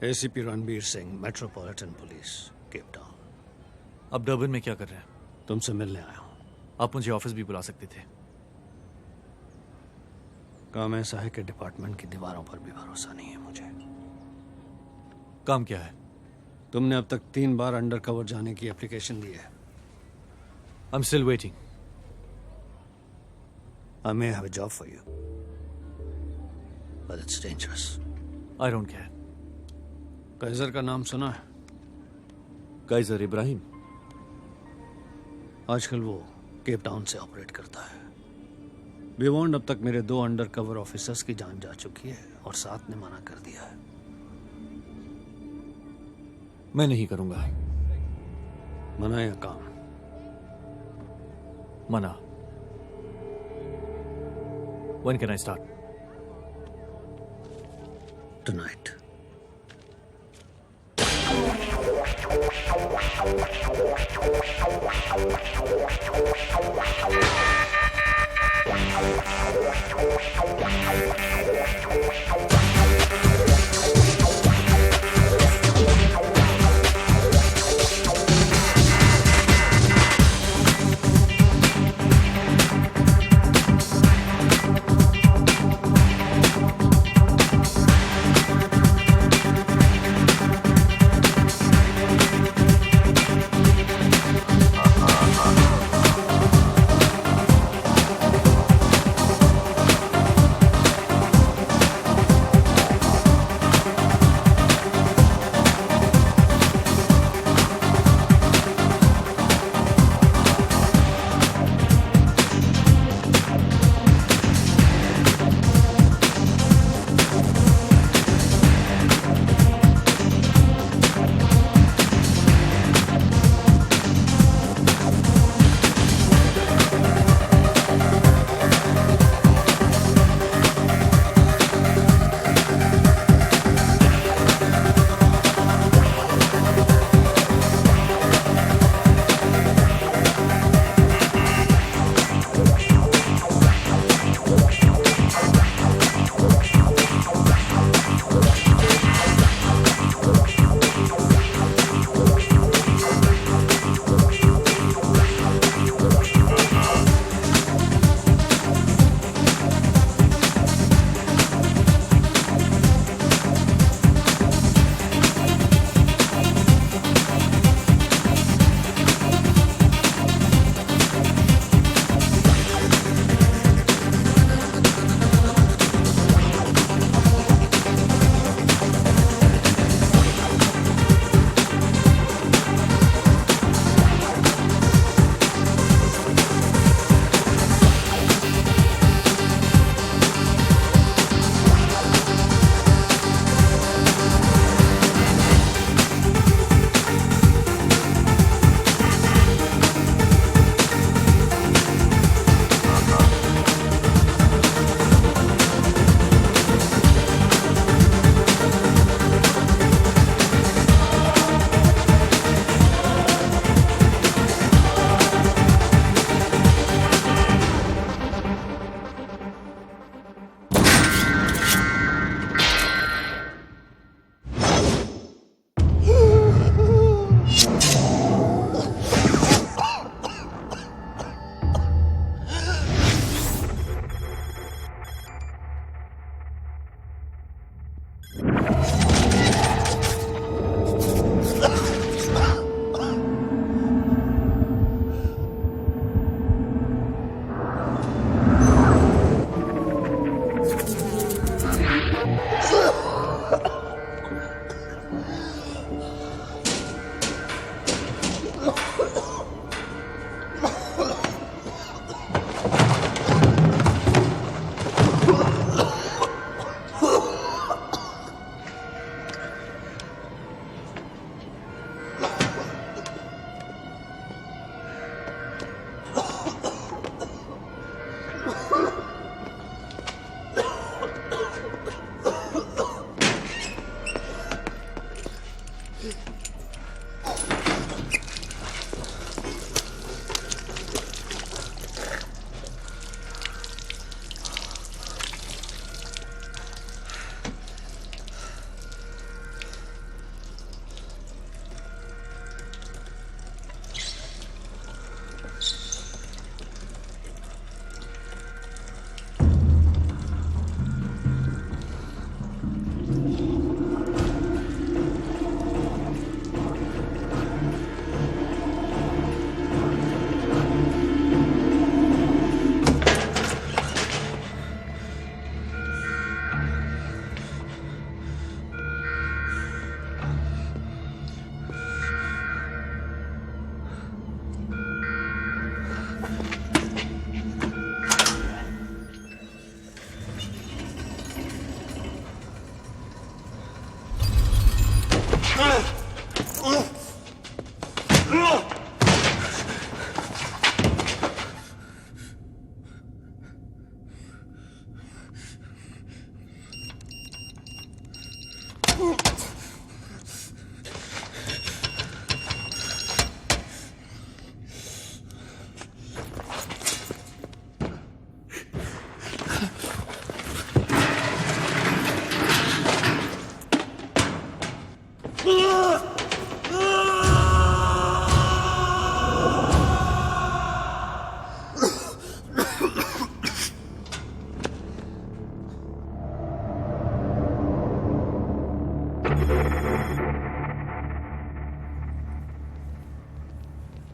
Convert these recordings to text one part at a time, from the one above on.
ACP Ranbir Singh, metropolitan police, Cape Town. अब Durban में क्या कर रहे हैं? तुमसे मिलने आया हूं। आप मुझे ऑफिस भी बुला सकते थे। काम ऐसा है कि डिपार्टमेंट की दीवारों पर भी भरोसा नहीं है मुझे। काम क्या है? तुमने अब तक 3 बार अंडरकवर जाने की एप्लीकेशन दी है। I am still waiting. I may have a job for you, but it's dangerous. I don't care. Kaiser का नाम सुना है? काइजर इब्राहिम? आजकल वो केप टाउन से ऑपरेट करता है। बिवॉन्ड अब तक मेरे 2 अंडरकवर ऑफिसर्स की जान जा चुकी है और 7 ने मना कर दिया है। मैं नहीं करूंगा। मना या काम? मना। When can I start? Tonight.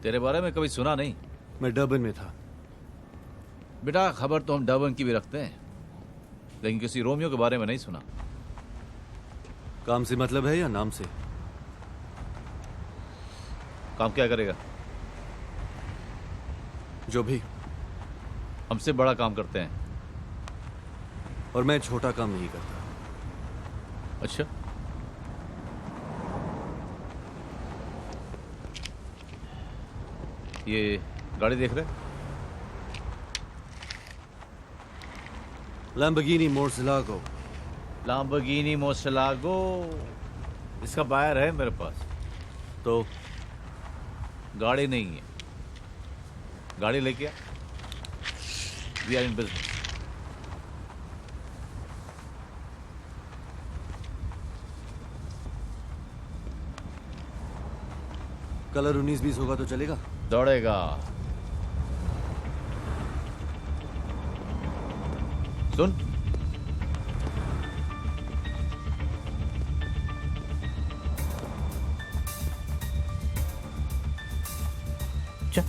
तेरे बारे में कभी सुना नहीं। मैं डर्बन में था। बेटा खबर तो हम डर्बन की भी रखते हैं, लेकिन किसी रोमियो के बारे में नहीं सुना। काम से मतलब है या नाम से? काम क्या करेगा? जो भी। हमसे बड़ा काम करते हैं। और मैं छोटा काम नहीं करता। अच्छा, ये गाड़ी देख रहे? लैम्बोर्गिनी मोर्सिलागो। लैम्बोर्गिनी मोर्सिलागो, इसका बायर है मेरे पास। तो गाड़ी नहीं है, गाड़ी लेके आ। We are in business. Colour 19-20 होगा तो चलेगा? दौड़ेगा। सुन, चल।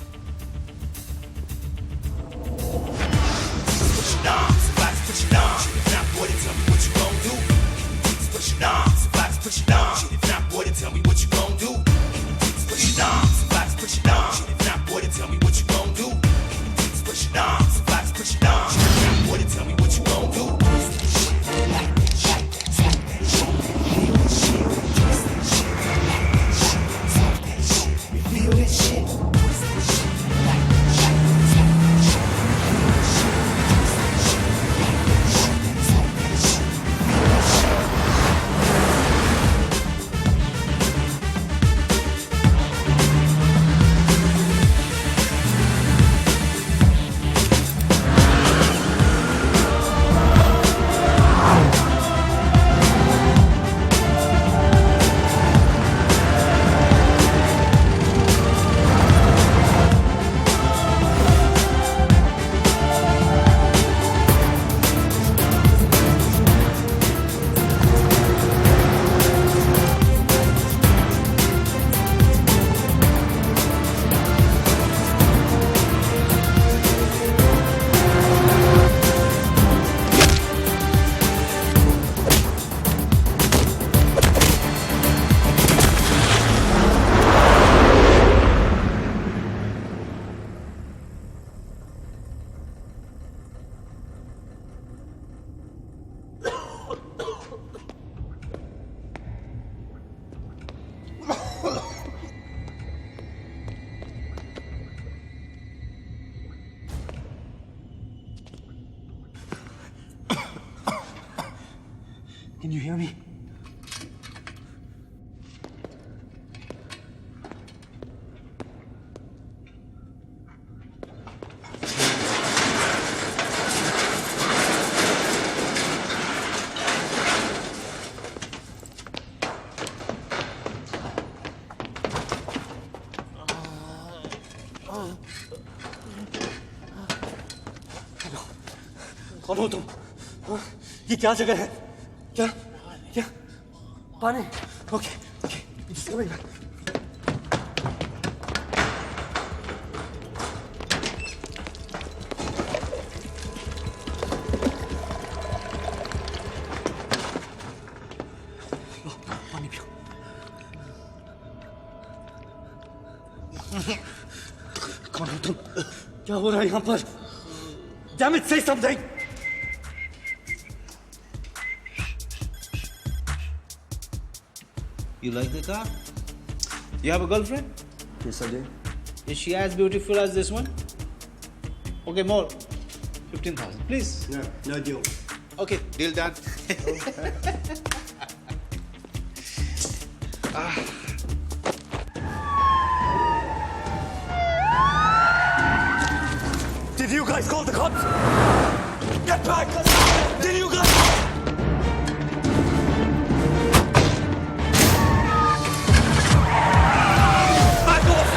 Can you hear me? कौन हो तुम? हाँ? ये क्या जगह है? क्या क्या पानी? Okay okay just coming back. लो, पानी पियो. कौन हो तुम? क्या हो रहा है यहाँ पर? Damn it, say something! You like the car? You have a girlfriend? Yes, I do. Is she as beautiful as this one? Okay, more. 15,000, please. No, no deal. Okay, deal done. Did you guys call the cops? Get back! Did you guys? Back off!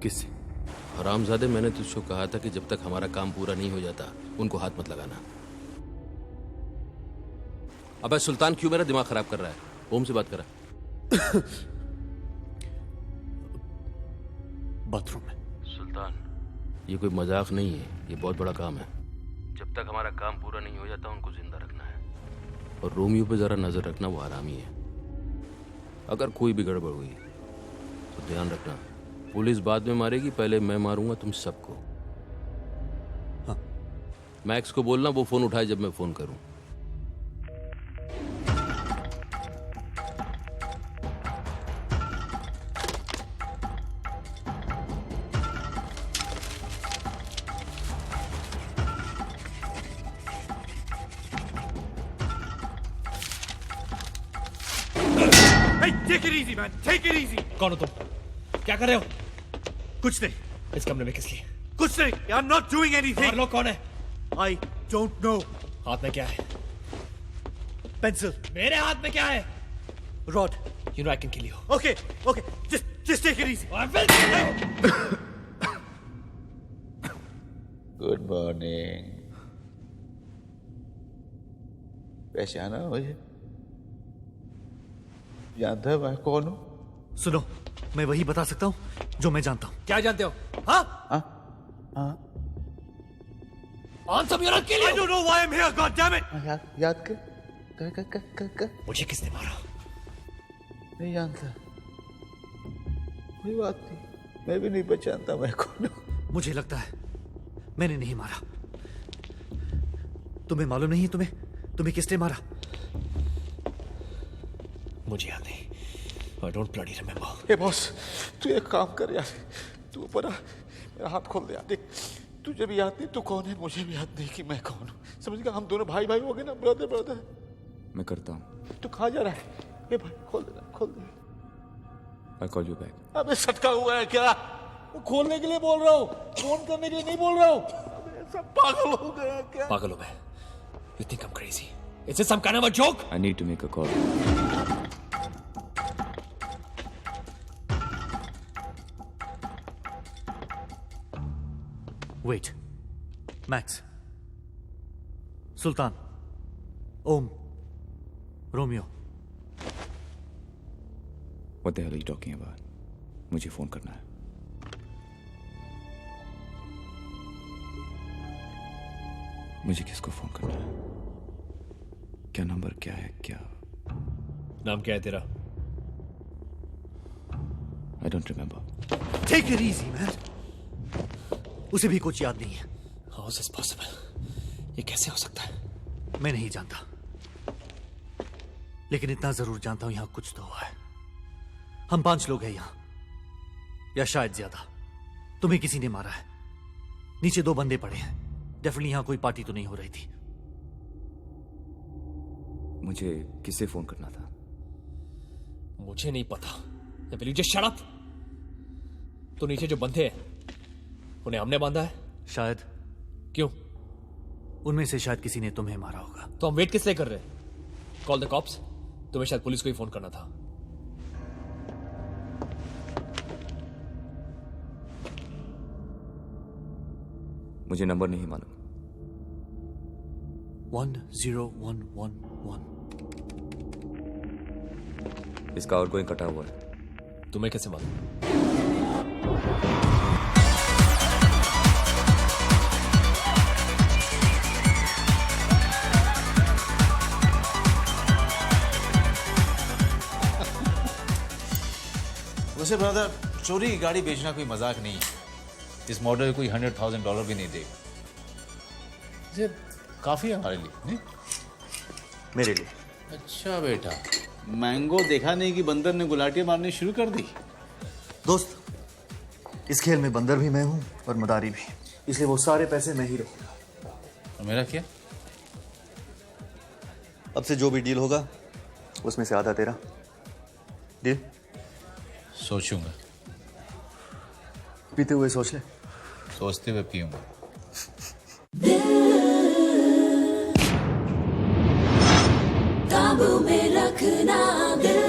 किससे? हरामजादे, मैंने तुझको कहा था कि जब तक हमारा काम पूरा नहीं हो जाता उनको हाथ मत लगाना। अबे सुल्तान, क्यों मेरा दिमाग खराब कर रहा है? ओम से बात करा। बाथरूम में। सुल्तान, ये कोई मजाक नहीं है, ये बहुत बड़ा काम है। जब तक हमारा काम पूरा नहीं हो जाता उनको जिंदा रखना है। और रोमियो पे जरा नजर रखना, वो हरामी है। अगर कोई भी गड़बड़ हुई तो ध्यान रखना, पुलिस बाद में मारेगी, पहले मैं मारूंगा तुम सबको। हाँ। मैक्स को बोलना वो फोन उठाए जब मैं फोन करूं। Take it easy, man. Take it easy. कौन हो तुम? क्या कर रहे हो? कुछ नहीं. इस कमरे में किस लिए? कुछ नहीं. I'm not doing anything. और लोग कौन है? I don't know. हाथ में क्या है? Pencil. मेरे हाथ में क्या है? Rod. You know I can kill you. Okay. Okay. Just take it easy. I will kill you. Good morning. पहचाना मुझे? जानता है मैं कौन हूँ? सुनो, मैं वही बता सकता हूँ जो मैं जानता हूँ. क्या जानते हो? हाँ? हाँ Answer me or I'll kill I you. don't know why I'm here. God damn it. याद कर मुझे किसने मारा? नहीं जानता, कोई बात नहीं, मैं भी नहीं पहचानता मैं कौन हूँ। मुझे लगता है मैंने नहीं मारा. तुम्हें मालूम नहीं है तुम्हें किसने मारा? मुझे याद नहीं. I don't bloody remember. Hey boss, तू एक काम कर यार, तू ऊपर आ, मेरा हाथ खोल दे यार। देख, तुझे भी याद नहीं तू कौन है, मुझे भी याद नहीं कि मैं कौन हूँ। समझ गया? हम दोनों भाई हो गए ना, ब्रदर। मैं करता हूँ। तू कहाँ जा रहा है? ये भाई खोल दे। I'll call you back. अबे सटका हुआ है क्या? खोलने के लिए बोल रहा हूँ, फोन करने के लिए नहीं बोल रहा हूँ। अबे सब पागल हो गए हैं क्या? पागल हो मैं? You think I'm crazy? Is this some kind of a joke? I need to make a call. Wait. Max. Sultan. Om. Romeo. What the hell are you talking about? मुझे फोन करना है। मुझे किसको फोन करना है? क्या number क्या है? क्या नाम क्या है तेरा? I don't remember. Take it easy, man. उसे भी कुछ याद नहीं है. How is this possible? ये कैसे हो सकता है? मैं नहीं जानता, लेकिन इतना जरूर जानता हूं, यहां कुछ तो हुआ है. हम 5 लोग हैं यहां, या शायद ज्यादा. तुम्हें किसी ने मारा है. नीचे 2 बंदे पड़े हैं. डेफिनेटली यहां कोई पार्टी तो नहीं हो रही थी. मुझे किसे फोन करना था? मुझे नहीं पता. Will you just shut up? तो नीचे जो बंधे हैं उन्हें हमने बांधा है. शायद. क्यों? उनमें से शायद किसी ने तुम्हें मारा होगा. तो हम वेट किस लिए कर रहे हैं? Call the cops. तुम्हें शायद पुलिस को ही फोन करना था. मुझे नंबर नहीं मालूम. 10111. इसका और कोई कटा हुआ है. तुम्हें कैसे मालूम? वैसे ब्रदर, चोरी की गाड़ी बेचना कोई मजाक नहीं है. इस मॉडल कोई $100,000 भी नहीं देगा. ये काफी है हमारे लिए, नहीं? मेरे लिए. अच्छा बेटा, मैंगो देखा नहीं कि बंदर ने गुलाटियां मारनी शुरू कर दी. दोस्त, इस खेल में बंदर भी मैं हूं और मदारी भी, इसलिए वो सारे पैसे मैं ही रहूंगा. और मेरा क्या? अब से जो भी डील होगा उसमें से आधा तेरा. डील? सोचूंगा. पीते हुए सोच ले. सोचते हुए पीऊंगा. काबू में रखना दिल.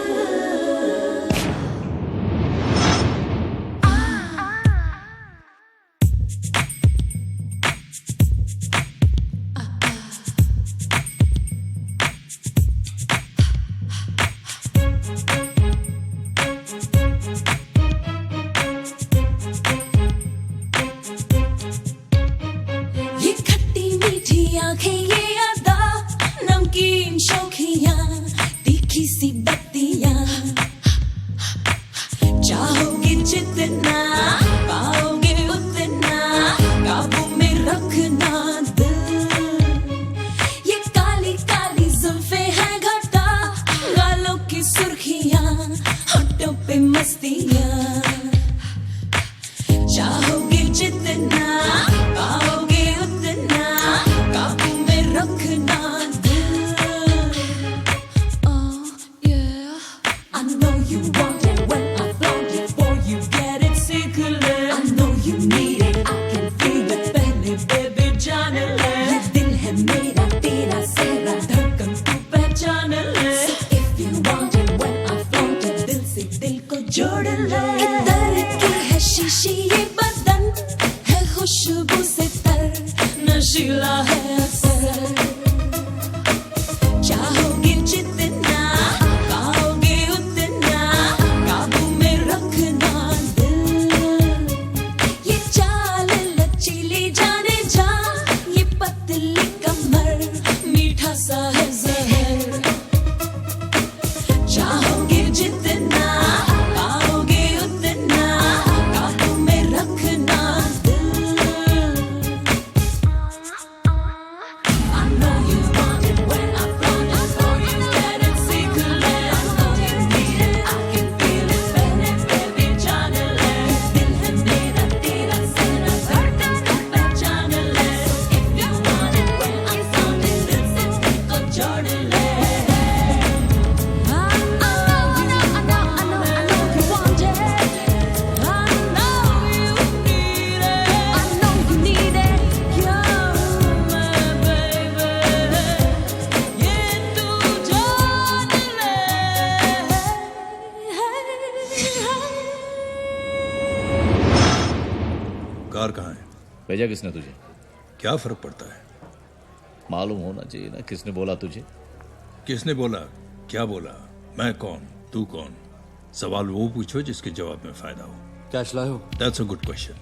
ये खट्टी मीठी आंखें ये अदा नमकीन शौखियां तीखी सी बत्तियां चाहोगे जितना पाओगे उतना काबू में रखना दिल ये काली काली जुल्फे हैं घटा गालों की सुर्खियां होठों पे मस्तियां चाहोगे जितना पाओगे उतना काबू में रखना दिल Oh yeah I know you want it when I flaunt it for you get it secret I know you need it I can feel it पहले baby जान ले ये दिल है मेरा तेरा सेरा धड़कन तू पहचान ले So if you want it when I flaunt it दिल से दिल को जोड़ ले इधर की है शीशी ये बदन है खुशबू से तर नशीला है असर चाहोगे जितना पाओगे उतना काबू में रखना दिल ये चाल लचीली जाने जा ये पतली कमर मीठा सा है जहर चाहोगे जितना पाओगे उतना काबू में रखना दिल I know you want it when I flaunt it for you get it secret I know you need it I can feel it पहले baby जान ले दिल है मेरा तेरा सेरा धड़कन तू पहचान ले If you want it when I flaunt it दिल से दिल को जोड़ ले I know you want it I know you need it I know you need it you're my baby ये तू जान ले कार कहाँ है? भेजा किसने तुझे? क्या फर्क पड़ता है? मालूम होना चाहिए ना किसने बोला तुझे? किसने बोला? क्या बोला? मैं कौन? तू कौन? सवाल वो पूछो जिसके जवाब में फायदा हो। कैश लाए हो? That's a good question.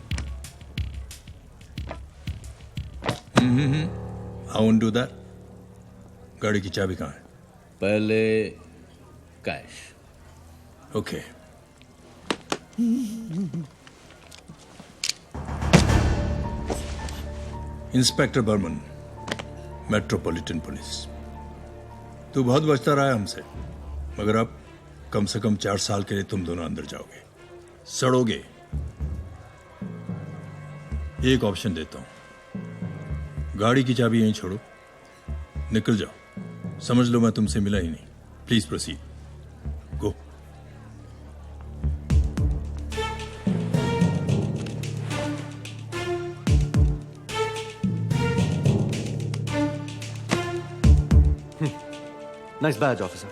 I won't do that. गाड़ी की चाबी कहाँ है? पहले cash. Okay. Inspector Barman, metropolitan police. तू बहुत बचता रहा है हमसे, मगर अब कम से कम 4 साल के लिए तुम दोनों अंदर जाओगे, सड़ोगे। एक ऑप्शन देता हूं, गाड़ी की चाबी यहीं छोड़ो, निकल जाओ, समझ लो मैं तुमसे मिला ही नहीं। Please proceed, go. Nice badge officer.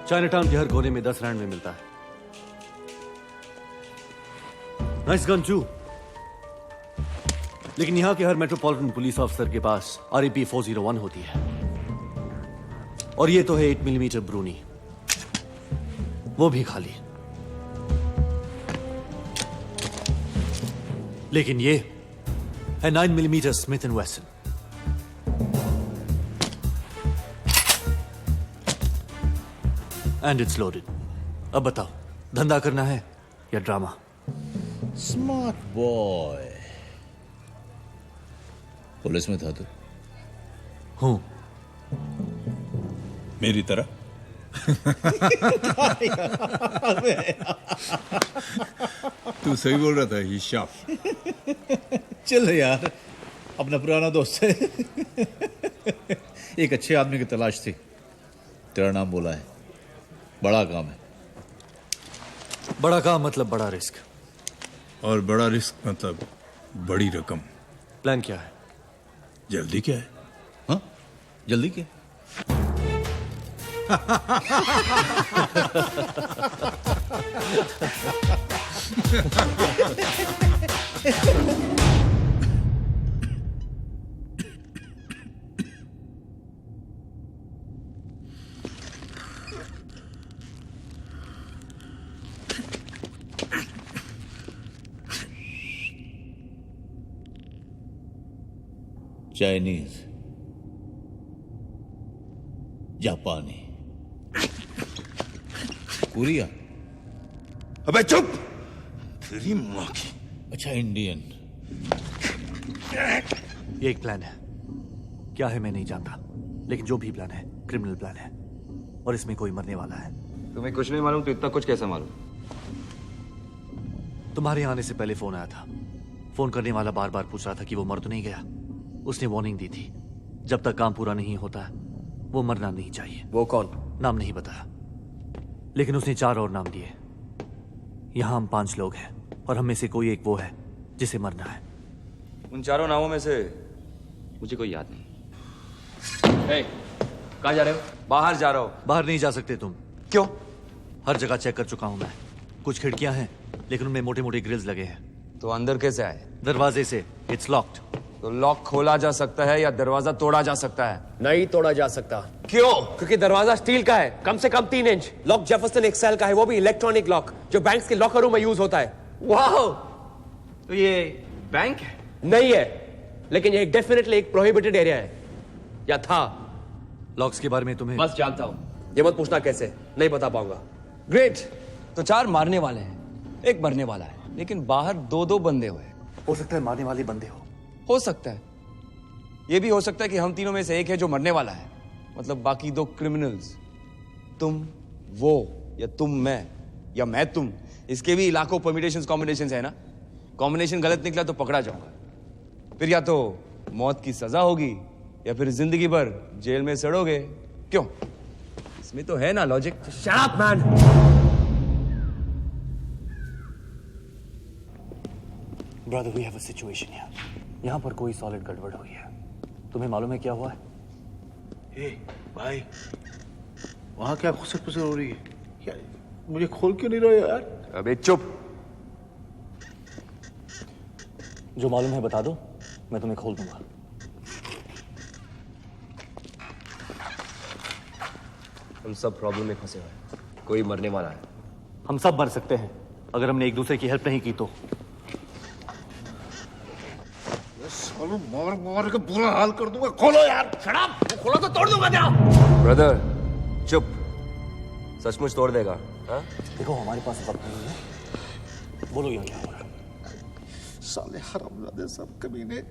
Chinatown के हर कोने में 10 रैंड में मिलता है। Nice gun too. लेकिन यहां के हर मेट्रोपॉलिटन पुलिस ऑफिसर के पास REP 401 होती है, और ये तो है 8 मिलीमीटर ब्रूनी, वो भी खाली। लेकिन ये है 9 मिलीमीटर स्मिथ एंड वेसन। And it's loaded. अब बताओ, धंधा करना है या ड्रामा? Smart boy. पुलिस में था तू? हूं। मेरी तरह? तू सही बोल रहा था, ये शार्प। चल यार, अपना पुराना दोस्त है। एक अच्छे आदमी की तलाश थी, तेरा नाम बोला है। बड़ा काम है। बड़ा काम मतलब बड़ा रिस्क, और बड़ा रिस्क मतलब बड़ी रकम। प्लान क्या है? जल्दी क्या है? हाँ, जल्दी क्या? चाइनीज, जापानी, कोरिया। अबे चुप! तेरी माँ की। अच्छा, इंडियन। ये एक प्लान है। क्या है मैं नहीं जानता, लेकिन जो भी प्लान है क्रिमिनल प्लान है, और इसमें कोई मरने वाला है। तुम्हें कुछ नहीं मालूम तो इतना कुछ कैसे मालूम? तुम्हारे आने से पहले फोन आया था। फोन करने वाला बार बार पूछ रहा था कि वो मर तो नहीं गया। उसने वार्निंग दी थी, जब तक काम पूरा नहीं होता वो मरना नहीं चाहिए। वो कौन? नाम नहीं बताया, लेकिन उसने 4 और नाम दिए। यहां हम 5 लोग हैं, और हम में से कोई एक वो है जिसे मरना है। उन चारों नामों में से मुझे कोई याद नहीं। कहाँ जा रहे हो? बाहर जा रहा हो। बाहर नहीं जा सकते तुम। क्यों? हर जगह चेक कर चुका हूं मैं। कुछ खिड़कियां हैं, लेकिन उनमें मोटे मोटे ग्रिल्स लगे हैं। तो अंदर कैसे आए? दरवाजे से। It's locked. तो लॉक खोला जा सकता है या दरवाजा तोड़ा जा सकता है? नहीं तोड़ा जा सकता। क्यों? क्योंकि दरवाजा स्टील का है, कम से कम 3 इंच। लॉक जेफरसन एक्सेल का है, वो भी इलेक्ट्रॉनिक लॉक, जो बैंक्स के लॉकरों में यूज होता है। वाह! तो ये बैंक है? नहीं है, लेकिन ये डेफिनेटली एक प्रोहिबिटेड एरिया है, या था। लॉक्स के बारे में तुम्हें बस जानता हूं, ये मत पूछना कैसे, नहीं बता पाऊंगा। ग्रेट। तो 4 मारने वाले हैं, 1 मरने वाला है, लेकिन बाहर 2-2 बंदे हुए। हो सकता है मारने वाले बंदे हो सकता है। ये भी हो सकता है कि हम तीनों में से एक है जो मरने वाला है, मतलब बाकी 2 क्रिमिनल्स। तुम वो, या तुम मैं, या मैं तुम। इसके भी लाखों परम्यूटेशंस कॉम्बिनेशंस है ना। कॉम्बिनेशन गलत निकला तो पकड़ा जाऊंगा, फिर या तो मौत की सजा होगी या फिर जिंदगी भर जेल में सड़ोगे। क्यों? इसमें तो है ना logic. Shut up man. Brother, we have a situation here. यहाँ पर कोई सॉलिड गड़बड़ हुई है। तुम्हें मालूम है क्या हुआ है? भाई, वहां क्या खुसर-पुसर हो रही है? क्या मुझे खोल क्यों नहीं रहे यार? अबे चुप। जो मालूम है बता दो, मैं तुम्हें खोल दूंगा। हम सब प्रॉब्लम में फंसे हुए हैं, कोई मरने वाला है। हम सब मर सकते हैं अगर हमने एक दूसरे की हेल्प नहीं की तो। सालों मार के बुरा हाल कर दूंगा। खोलो यार। शराब खोलो तो तोड़ दूंगा तेरा। ब्रदर चुप, सचमुच तोड़ देगा। हाँ? देखो हमारे पास वक्त नहीं है, बोलो यहाँ क्या हो रहा है? साले हरामजादे सब कमीने,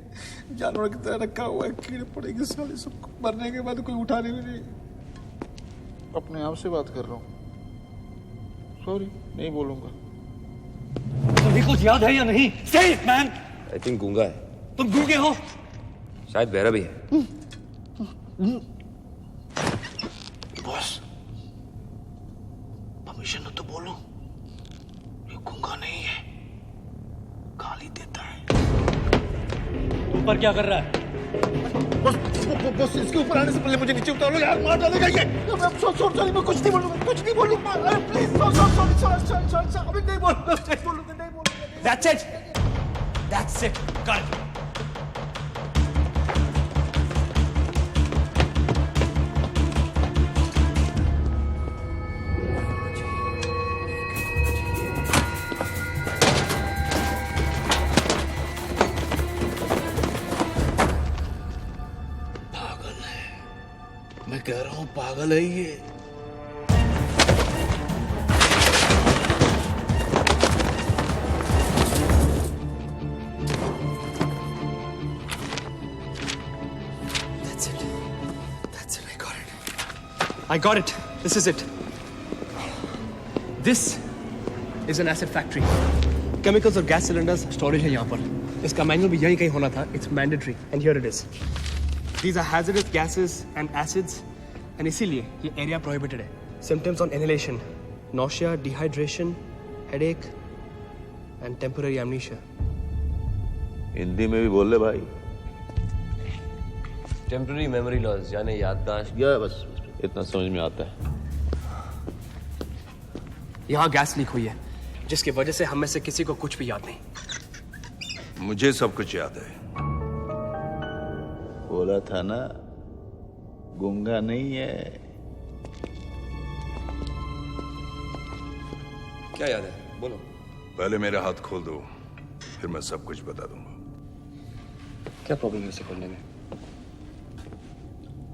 जानवर की तरह रखा हुआ है। कीड़े पड़ेंगे साले सबको, मरने के बाद कोई उठाने भी नहीं। अपने आप से बात कर रहा हूँ, सॉरी नहीं बोलूंगा। तुम्हें कुछ याद है या नहीं? Say it, man! I think गूंगा है। तुम गूंगे हो? शायद बहरा भी है। बॉस, परमिशन हो तो बोलो। ये गूंगा नहीं है, गाली देता है। ऊपर क्या कर रहा है? बस इसके ऊपर आने से पहले मुझे नीचे उतार लो यार, मार डालेगा ये। सॉरी, मैं कुछ नहीं बोलूंगा, कुछ नहीं बोलूंगा। प्लीज सॉरी, अभी नहीं बोलूंगा। That's it. That's it. Got it. मैं कह रहा हूं पागल है ये। I got it. This is it. This is an acid factory. Chemicals और gas cylinders storage है यहाँ पर। इसका मैनुअल भी यहीं कहीं होना था. It's mandatory. And here it is. These are hazardous gases and acids. And इसीलिए ये area prohibited है. Symptoms on inhalation: nausea, dehydration, headache, and temporary amnesia. Hindi में भी बोल ले भाई। टेम्पररी मेमोरी लॉस यानी याददाश्त। या बस इतना समझ में आता है। यहाँ गैस लीक हुई है, जिसकी वजह से हम में से किसी को कुछ भी याद नहीं। मुझे सब कुछ याद है। बोला था ना, गूंगा नहीं है। क्या याद है, बोलो। पहले मेरा हाथ खोल दो, फिर मैं सब कुछ बता दूंगा। क्या प्रॉब्लम है इसे खोलने में?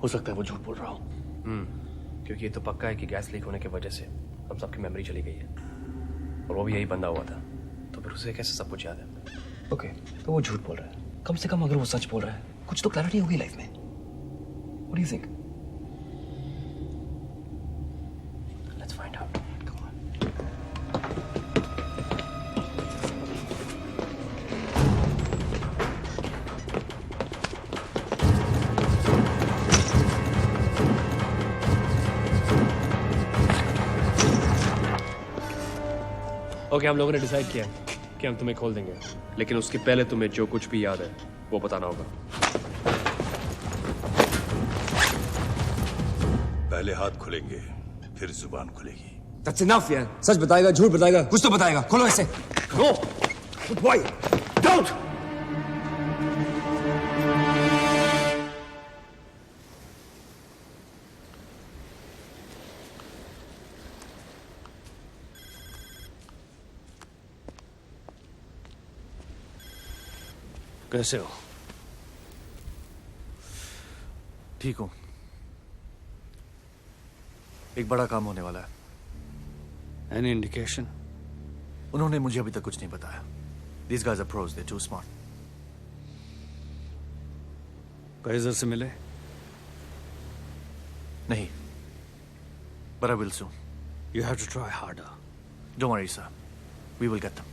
हो सकता है वो झूठ बोल रहा हो। क्योंकि ये तो पक्का है कि गैस लीक होने की वजह से हम सबकी मेमोरी चली गई है, और वो भी यही बंदा हुआ था, तो फिर उसे कैसे सब कुछ याद है? ओके, तो वो झूठ बोल रहा है। कम से कम अगर वो सच बोल रहा है, कुछ तो क्लैरिटी होगी लाइफ में। What do you think? Let's find out. Come on. Okay, हम लोगों ने डिसाइड किया कि हम तुम्हें खोल देंगे, लेकिन उसके पहले तुम्हें जो कुछ भी याद है वो बताना होगा। पहले हाथ खुलेंगे, फिर जुबान खुलेगी। That's enough यार। सच बताएगा, झूठ बताएगा, कुछ तो बताएगा। खोलो इसे। No! Why? Don't! कैसे हो? ठीक हूं। एक बड़ा काम होने वाला है। Any indication? उन्होंने मुझे अभी तक कुछ नहीं बताया। These guys are pros, they're too smart. कैसर से मिले? नहीं, but I will soon. You have to try harder. Don't worry, sir. We will get them.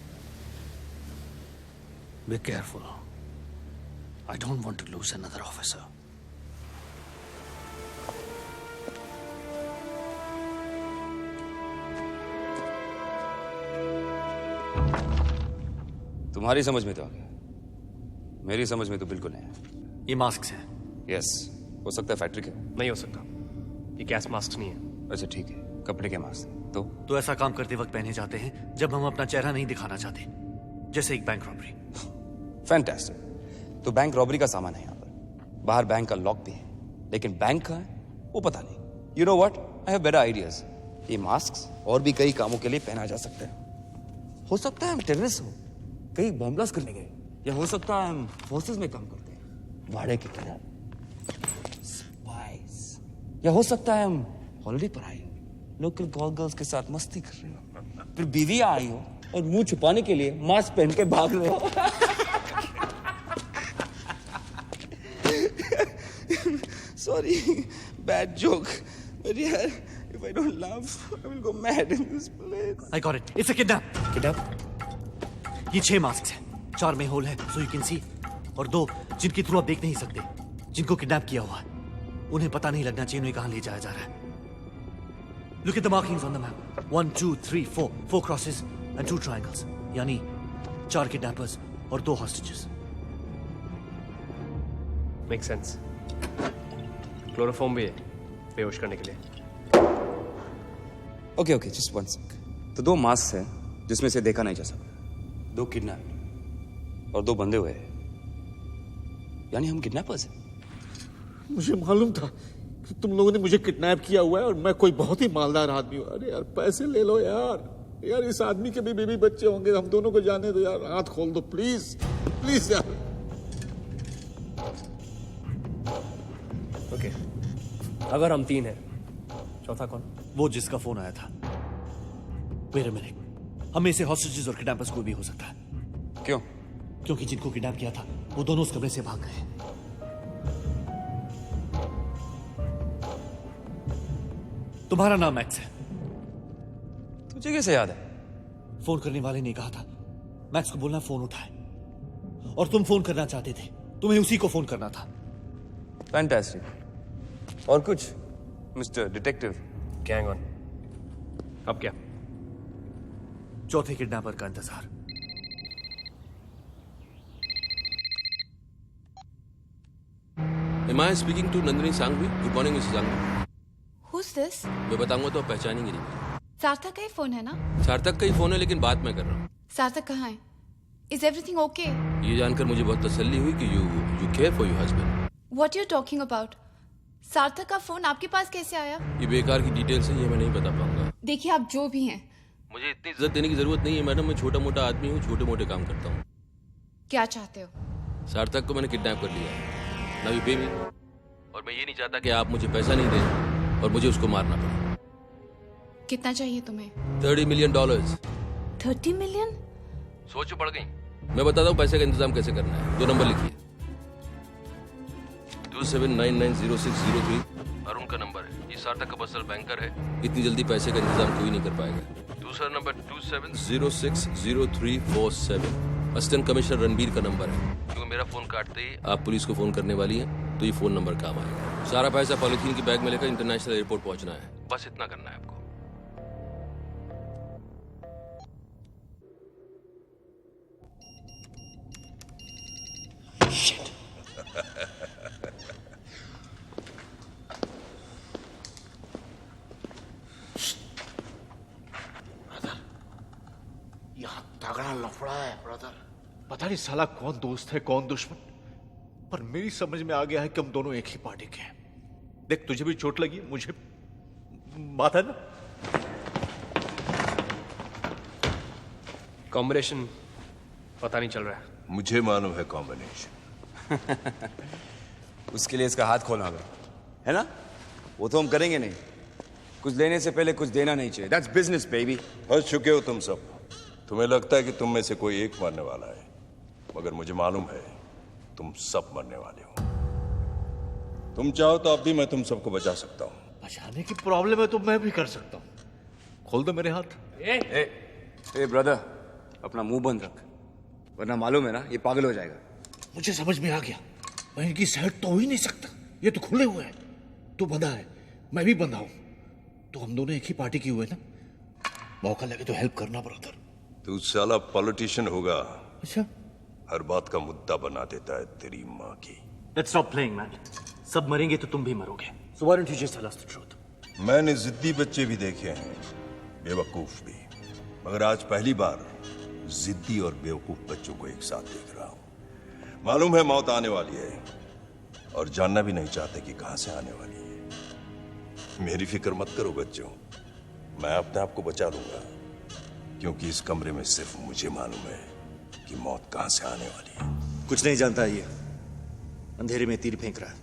Be careful. I don't want to lose another officer. तुम्हारी समझ में तो आ गया, मेरी समझ में तो बिल्कुल नहीं है। ये मास्क है। यस, हो सकता है फैक्ट्री के। नहीं हो सकता, ये गैस मास्क नहीं है। अच्छा ठीक है, कपड़े के मास्क। तो ऐसा काम करते वक्त पहने जाते हैं जब हम अपना चेहरा नहीं दिखाना चाहते, जैसे एक बैंक रॉबरी। फैंटास्टिक। तो बैंक रॉबरी का सामान है यहाँ पर, बाहर बैंक का लॉक भी है, लेकिन बैंक कहाँ है वो पता नहीं। You know what, I have better ideas. ये मास्क और भी कई कामों के लिए पहना जा सकता है। हो सकता है हम टेररिस्ट हो, कहीं बॉम्ब ब्लास्ट करने गए, या हो सकता है हम फोर्सेस में काम करते हैं, भाड़े की तरह स्पाइस, या हो सकता है हम हॉलिडे पर आए, लोकल कॉल गर्ल्स के साथ मस्ती कर रहे हो, फिर बीवी आई हो और मुंह छुपाने के लिए मास्क पहन के भाग रहे हो। Sorry, bad joke. But yeah, if I don't laugh, I will go mad in this place. I got it. It's a kidnap. Kidnap? ये 6 मास्क हैं, 4 में होल है, so you can see, और 2 जिनके थ्रू आप देख नहीं सकते, जिनको किडनैप किया हुआ है। उन्हें पता नहीं लगना चाहिए उन्हें कहां ले जाया जा रहा है। Look at the markings on the map. 1, 2, 3, 4. 4 crosses and 2 triangles. यानी 4 किडनैपर्स और 2 hostages. Makes sense. क्लोरोफॉर्म भी है बेहोश करने के लिए। Okay okay, just one sec. तो 2 मास्क हैं जिसमें से देखा नहीं जा सकता, 2 किडनैप और 2 बंधे हुए हैं, यानी हम किडनैपर्स हैं। मुझे मालूम था कि तुम लोगों ने मुझे किडनैप किया हुआ है और मैं कोई बहुत ही मालदार आदमी हूँ। अरे यार पैसे ले लो यार, यार इस आदमी के भी बीवी बच्चे होंगे, हम दोनों को जाने दो यार, हाथ खोल दो प्लीज प्लीज यार। ओके, अगर हम 3 हैं, चौथा कौन? वो जिसका फोन आया था। Wait a minute. हमें से हॉस्टेजेस और किडनैपर्स कोई भी हो सकता है। क्यों? क्योंकि जिनको किडनैप किया था वो दोनों उस कमरे से भाग गए। तुम्हारा नाम मैक्स है। तुझे कैसे याद है? फोन करने वाले ने कहा था मैक्स को बोलना फोन उठाए, और तुम फोन करना चाहते थे, तुम्हें उसी को फोन करना था। फैंटास्टिक। और कुछ मिस्टर डिटेक्टिव? Gang on. अब क्या? चौथे किडनैपर का इंतजार। Am I speaking to Nandini Sanghvi? Good morning, Mrs. Sanghvi. Who's this? मैं बताऊंगा तो आप पहचानेंगे नहीं। सार्थक का ही फोन है ना? सार्थक का ही फोन है, लेकिन बात मैं कर रहा हूँ। सार्थक कहाँ है? Is everything okay? ये जानकर मुझे बहुत तसल्ली हुई कि you care for your husband. What you're talking about? सार्थक का फोन आपके पास कैसे आया? ये बेकार की डिटेल्स है, ये मैं नहीं बता पाऊंगा. देखिए आप जो भी हैं. मुझे इतनी इज्जत देने की जरूरत नहीं है मैडम. मैं छोटा मोटा आदमी हूँ, छोटे मोटे काम करता हूँ. क्या चाहते हो? सार्थक को मैंने किडनैप कर लिया. Now you pay me. और मैं ये नहीं चाहता कि आप मुझे पैसा नहीं दें और मुझे उसको मारना पड़े. कितना चाहिए तुम्हें? $30 million. 30 million? सोचो पड़ गई. मैं बताता हूँ पैसे का इंतजाम कैसे करना है. 2 नंबर लिखिए. 27990603 अरुण का नंबर है. ये सार्थक का पर्सनल बैंकर है. इतनी जल्दी पैसे का इंतजाम कोई नहीं कर पाएगा. दूसरा नंबर 27060347 असिस्टेंट कमिश्नर रणबीर का नंबर है. क्योंकि मेरा फोन काटते ही आप पुलिस को फोन करने वाली हैं तो ये फोन नंबर काम आएगा. सारा पैसा पॉलिथीन की बैग में लेकर इंटरनेशनल एयरपोर्ट पहुंचना है. बस इतना करना है आपको. यहाँ तगड़ा लफड़ा है ब्रदर. पता नहीं साला कौन दोस्त है कौन दुश्मन, पर मेरी समझ में आ गया है कि हम दोनों एक ही पार्टी के हैं. देख तुझे भी चोट लगी, मुझे बात है ना. कॉम्बिनेशन पता नहीं चल रहा है. मुझे मालूम है कॉम्बिनेशन. उसके लिए इसका हाथ खोलना होगा, है ना? वो तो हम करेंगे नहीं. कुछ लेने से पहले कुछ देना नहीं चाहिए. That's business baby. हंस चुके हो तुम सब. तुम्हें लगता है कि तुम में से कोई एक मरने वाला है, मगर मुझे मालूम है तुम सब मरने वाले हो. तुम चाहो तो अब भी मैं तुम सबको बचा सकता हूँ. बचाने की प्रॉब्लम है तो मैं भी कर सकता हूँ. खोल दो मेरे हाथ. ए ब्रदर, अपना मुंह बंद रख, वरना मालूम है ना ये पागल हो जाएगा. मुझे समझ में आ गया. मैं इनकी साइड तो हो ही नहीं सकता. ये तो खुले हुए हैं. तू बंधा है, मैं भी बंधा हूं. तो हम दोनों एक ही पार्टी की हुए ना. मौका लगे तो हेल्प करना ब्रदर. तू साला पॉलिटिशियन होगा. अच्छा. हर बात का मुद्दा बना देता है तेरी माँ की. Let's stop playing, man. सब मरेंगे तो तुम भी मरोगे. So why don't you just tell us the truth? मैंने जिद्दी बच्चे भी देखे हैं, बेवकूफ भी, मगर आज पहली बार जिद्दी और बेवकूफ बच्चों को एक साथ देख रहा हूं. मालूम है मौत आने वाली है और जानना भी नहीं चाहते कि कहां से आने वाली है. मेरी फिक्र मत करो बच्चों, मैं अपने आप को बचा लूंगा, क्योंकि इस कमरे में सिर्फ मुझे मालूम है कि मौत कहां से आने वाली है. कुछ नहीं जानता ये. अंधेरे में तीर फेंक रहा है.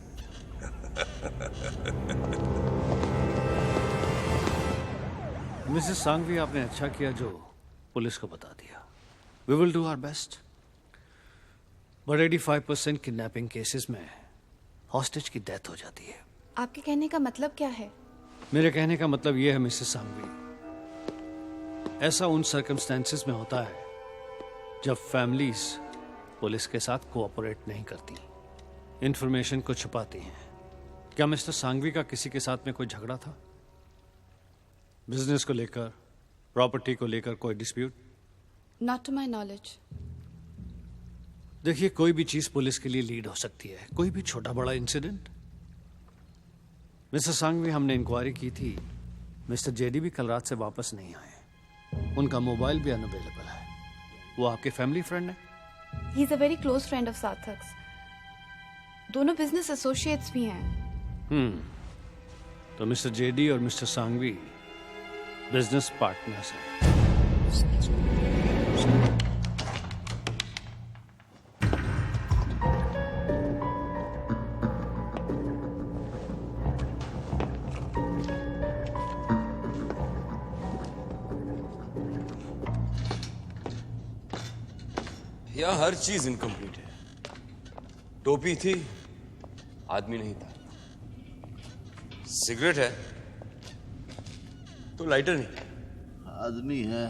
मिसेस सांघवी, आपने अच्छा किया जो पुलिस को बता दिया. We will do our best. But 85% kidnapping cases में हॉस्टेज की डेथ हो जाती है. आपके कहने का मतलब क्या है? मेरे कहने का मतलब यह है मिसेस सांघवी, ऐसा उन सर्कमस्टेंसेस में होता है जब फैमिलीज पुलिस के साथ कोऑपरेट नहीं करती, इंफॉर्मेशन को छुपाती हैं. क्या मिस्टर सांघवी का किसी के साथ में कोई झगड़ा था? बिजनेस को लेकर, प्रॉपर्टी को लेकर कोई dispute? Not to my knowledge. देखिए, कोई भी चीज पुलिस के लिए लीड हो सकती है, कोई भी छोटा बड़ा इंसिडेंट. मिस्टर सांघवी, हमने इंक्वायरी की थी. मिस्टर जेडी भी कल रात से वापस नहीं आए. उनका मोबाइल भी अनअवेलेबल है. वो आपके फैमिली फ्रेंड है? He is a very close friend of सार्थक. दोनों बिजनेस एसोसिएट्स भी हैं. तो मिस्टर जेडी और मिस्टर सांघवी बिजनेस पार्टनर्स हैं. यहाँ हर चीज इनकम्प्लीट है. टोपी थी, आदमी नहीं था. सिगरेट है तो लाइटर नहीं. आदमी है,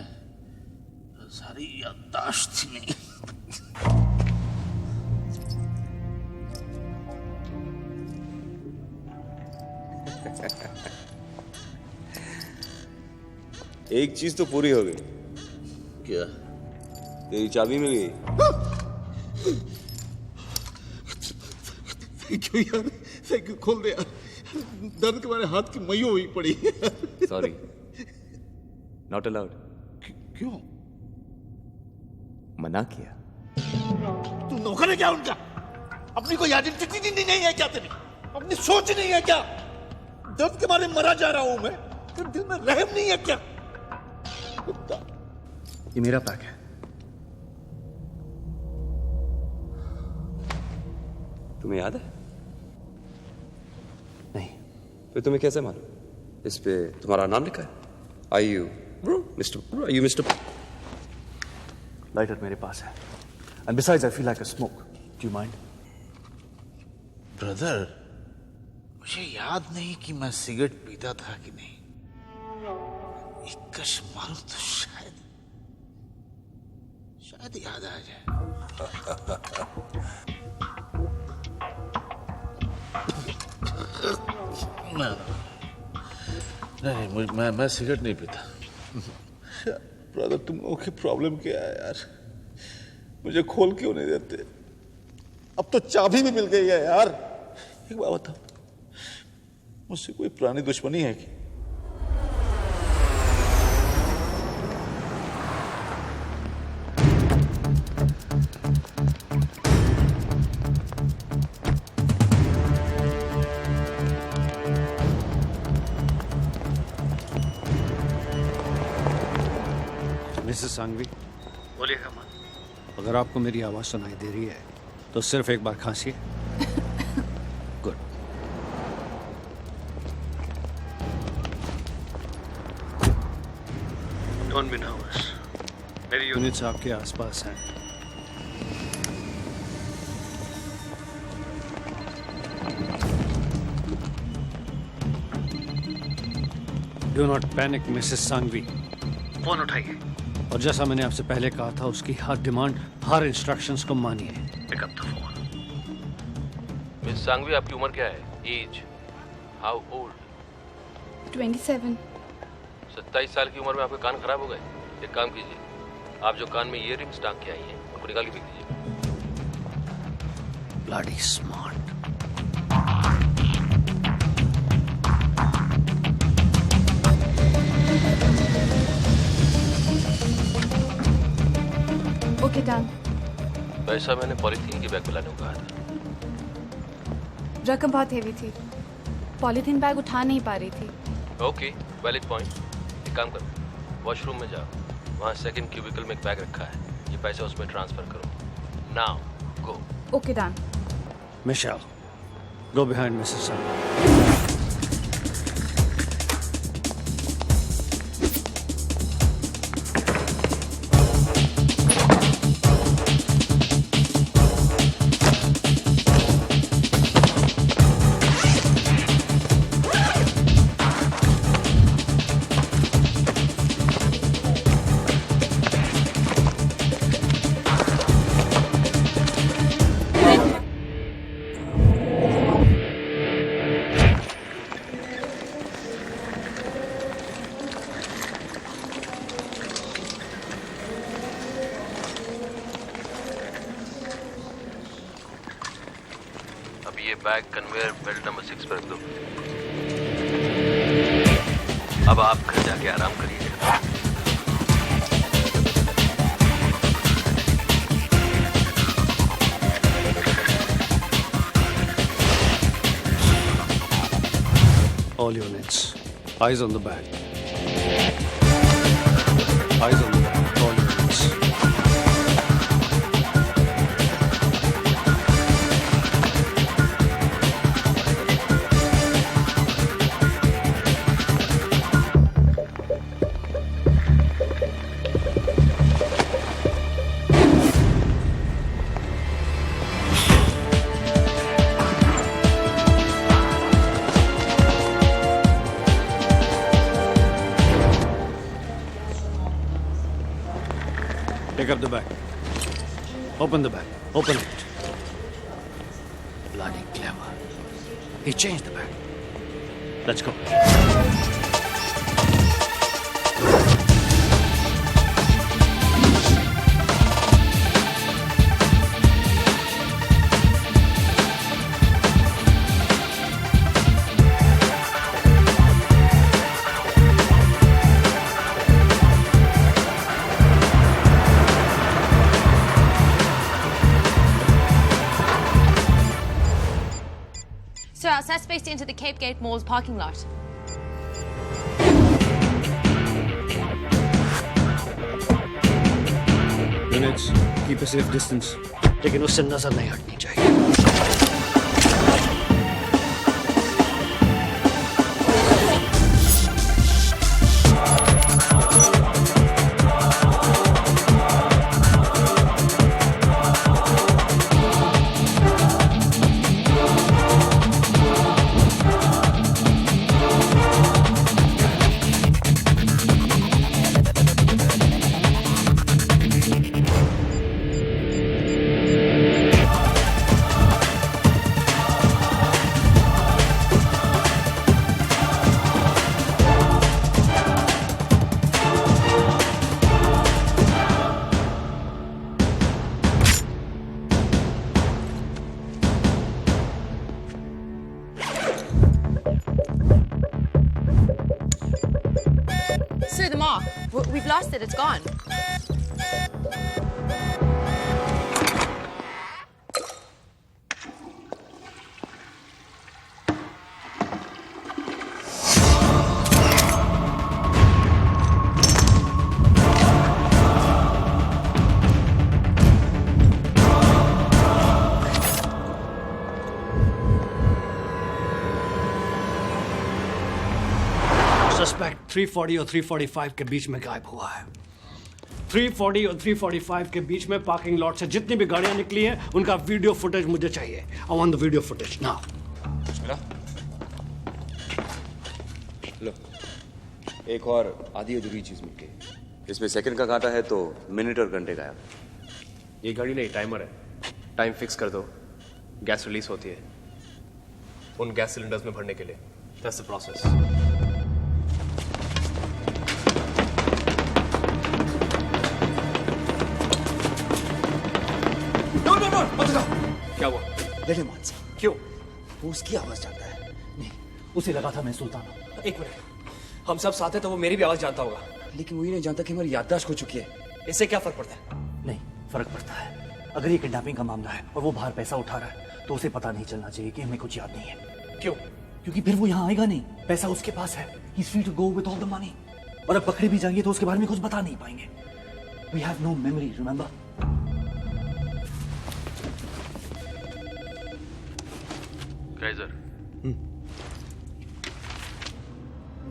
सारी याददाश्त थी नहीं. एक चीज तो पूरी हो गई. क्या? तेरी चाबी मिल गई. थैंक यू यार, थैंक यू. खोल दे यार, दर्द के मारे हाथ की मई हुई पड़ी. Sorry, not allowed. क्यों? मना किया. तू नौकर है क्या उनका? अपनी कोई आइडेंटिटी नहीं है क्या तेरी? अपनी सोच नहीं है क्या? दर्द के मारे मरा जा रहा हूं मैं, तो दिल में रहम नहीं है क्या? कुत्ता। ये मेरा पैक है। तुम्हें याद है? नहीं। फिर तुम्हें कैसे मालूम? इस पे तुम्हारा नाम लिखा है। Are you Mr. Bro? Are you Mr. Lighter मेरे पास है। And besides, I feel like a smoke. Do you mind? Brother, मुझे याद नहीं कि मैं सिगरेट पीता था कि नहीं। एक कश मारूं तो शायद याद आ जाए। नहीं, मैं सिगरेट नहीं पीता। ब्रदर, तुम लोगों की प्रॉब्लम क्या है यार? मुझे खोल क्यों नहीं देते? अब तो चाबी भी मिल गई है यार। एक बात बताओ, मुझसे कोई पुरानी दुश्मनी है कि? मिसेस सांघवी, बोलिएगा मत। अगर आपको मेरी आवाज सुनाई दे रही है तो सिर्फ एक बार खांसिए। गुड। Don't be nervous. मेरी यूनिट्स आपके आसपास हैं। Do not panic Mrs Sanghvi. Phone उठाइए और जैसा मैंने आपसे पहले कहा था, उसकी हर डिमांड, हर इंस्ट्रक्शंस को मानिए। Pick up the phone. Miss Sanghvi, आपकी उम्र क्या है? एज? How old? 27। 27 साल की उम्र में आपके कान खराब हो गए? एक काम कीजिए, आप जो कान में ईयररिंग्स टांग के आई हैं उनको निकाल के फेंक दीजिए। Bloody smart. Okay done. पैसा मैंने पॉलीथीन के बैग में लाने को कहा था। रकम बहुत हेवी थी, पॉलीथीन बैग उठा नहीं पा रही थी। Okay, valid point. एक काम करो, वॉशरूम में जाओ, वहाँ सेकंड क्यूबिकल में एक बैग रखा है, ये पैसा उसमें ट्रांसफर करो। Now go. Okay done. Michelle, go behind Mrs Sanghvi. ये बैग कन्वेयर बेल्ट नंबर 6 पर रख दो। अब आप घर जाके आराम करिए। All units, eyes on the bag. Eyes on the bag, all units. Pick up the bag. Open the bag. Open it. Bloody clever. He changed the bag. Let's go. Sir, our suspects entered the Cape Gate Mall's parking lot. Units, keep a safe distance. लेकिन उससे नजर नहीं हटनी चाहिए. Sir, the mark. We've lost it. It's gone. Suspect 340 और 345 के बीच में गायब हुआ है. 340 और 345 के बीच में पार्किंग लॉट से जितनी भी गाड़ियां निकली हैं उनका वीडियो फुटेज मुझे चाहिए. I want the video footage now. लो, एक और आधी अधूरी चीज मिल गई. इसमें सेकंड का कांटा है तो मिनट और घंटे गायब. ये घड़ी नहीं, टाइमर है. टाइम फिक्स कर दो, गैस रिलीज होती है उन गैस सिलेंडर्स में भरने के लिए. That's the process. क्या हुआ? देखिए मानसा, क्यों? वो उसकी आवाज जानता है. नहीं, उसे लगा था मैं सुल्तान हूं. एक मिनट, हम सब साथ हैं तो वो मेरी भी आवाज जानता होगा. लेकिन वो ये नहीं जानता कि हमारी याददाश्त खो चुकी है. इससे क्या फर्क पड़ता है? नहीं, फर्क पड़ता है. अगर ये किडनैपिंग का मामला है और वो बाहर पैसा उठा रहा है तो उसे पता नहीं चलना चाहिए कि हमें कुछ याद नहीं है. क्यों? क्योंकि फिर वो यहाँ आएगा नहीं. पैसा उसके पास है. He is free to go with all the money. और अब पकड़े भी जाएंगे तो उसके बारे में कुछ बता नहीं पाएंगे. We have no memory, remember. Kaiser.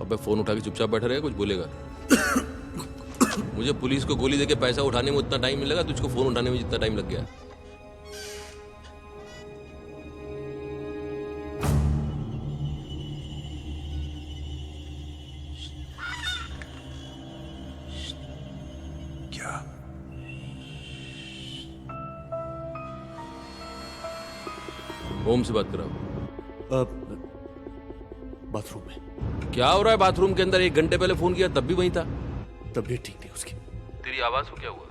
अबे फोन उठा के चुपचाप बैठा रहेगा, कुछ बोलेगा? मुझे पुलिस को गोली देके पैसा उठाने में उतना टाइम मिलेगा, तुझको फोन उठाने में जितना टाइम लग गया. क्या? होम से बात कराओ. बाथरूम में. क्या हो रहा है बाथरूम के अंदर? 1 घंटे पहले फोन किया तब भी वहीं था. तबीयत ठीक थी उसकी. तेरी आवाज को क्या हुआ?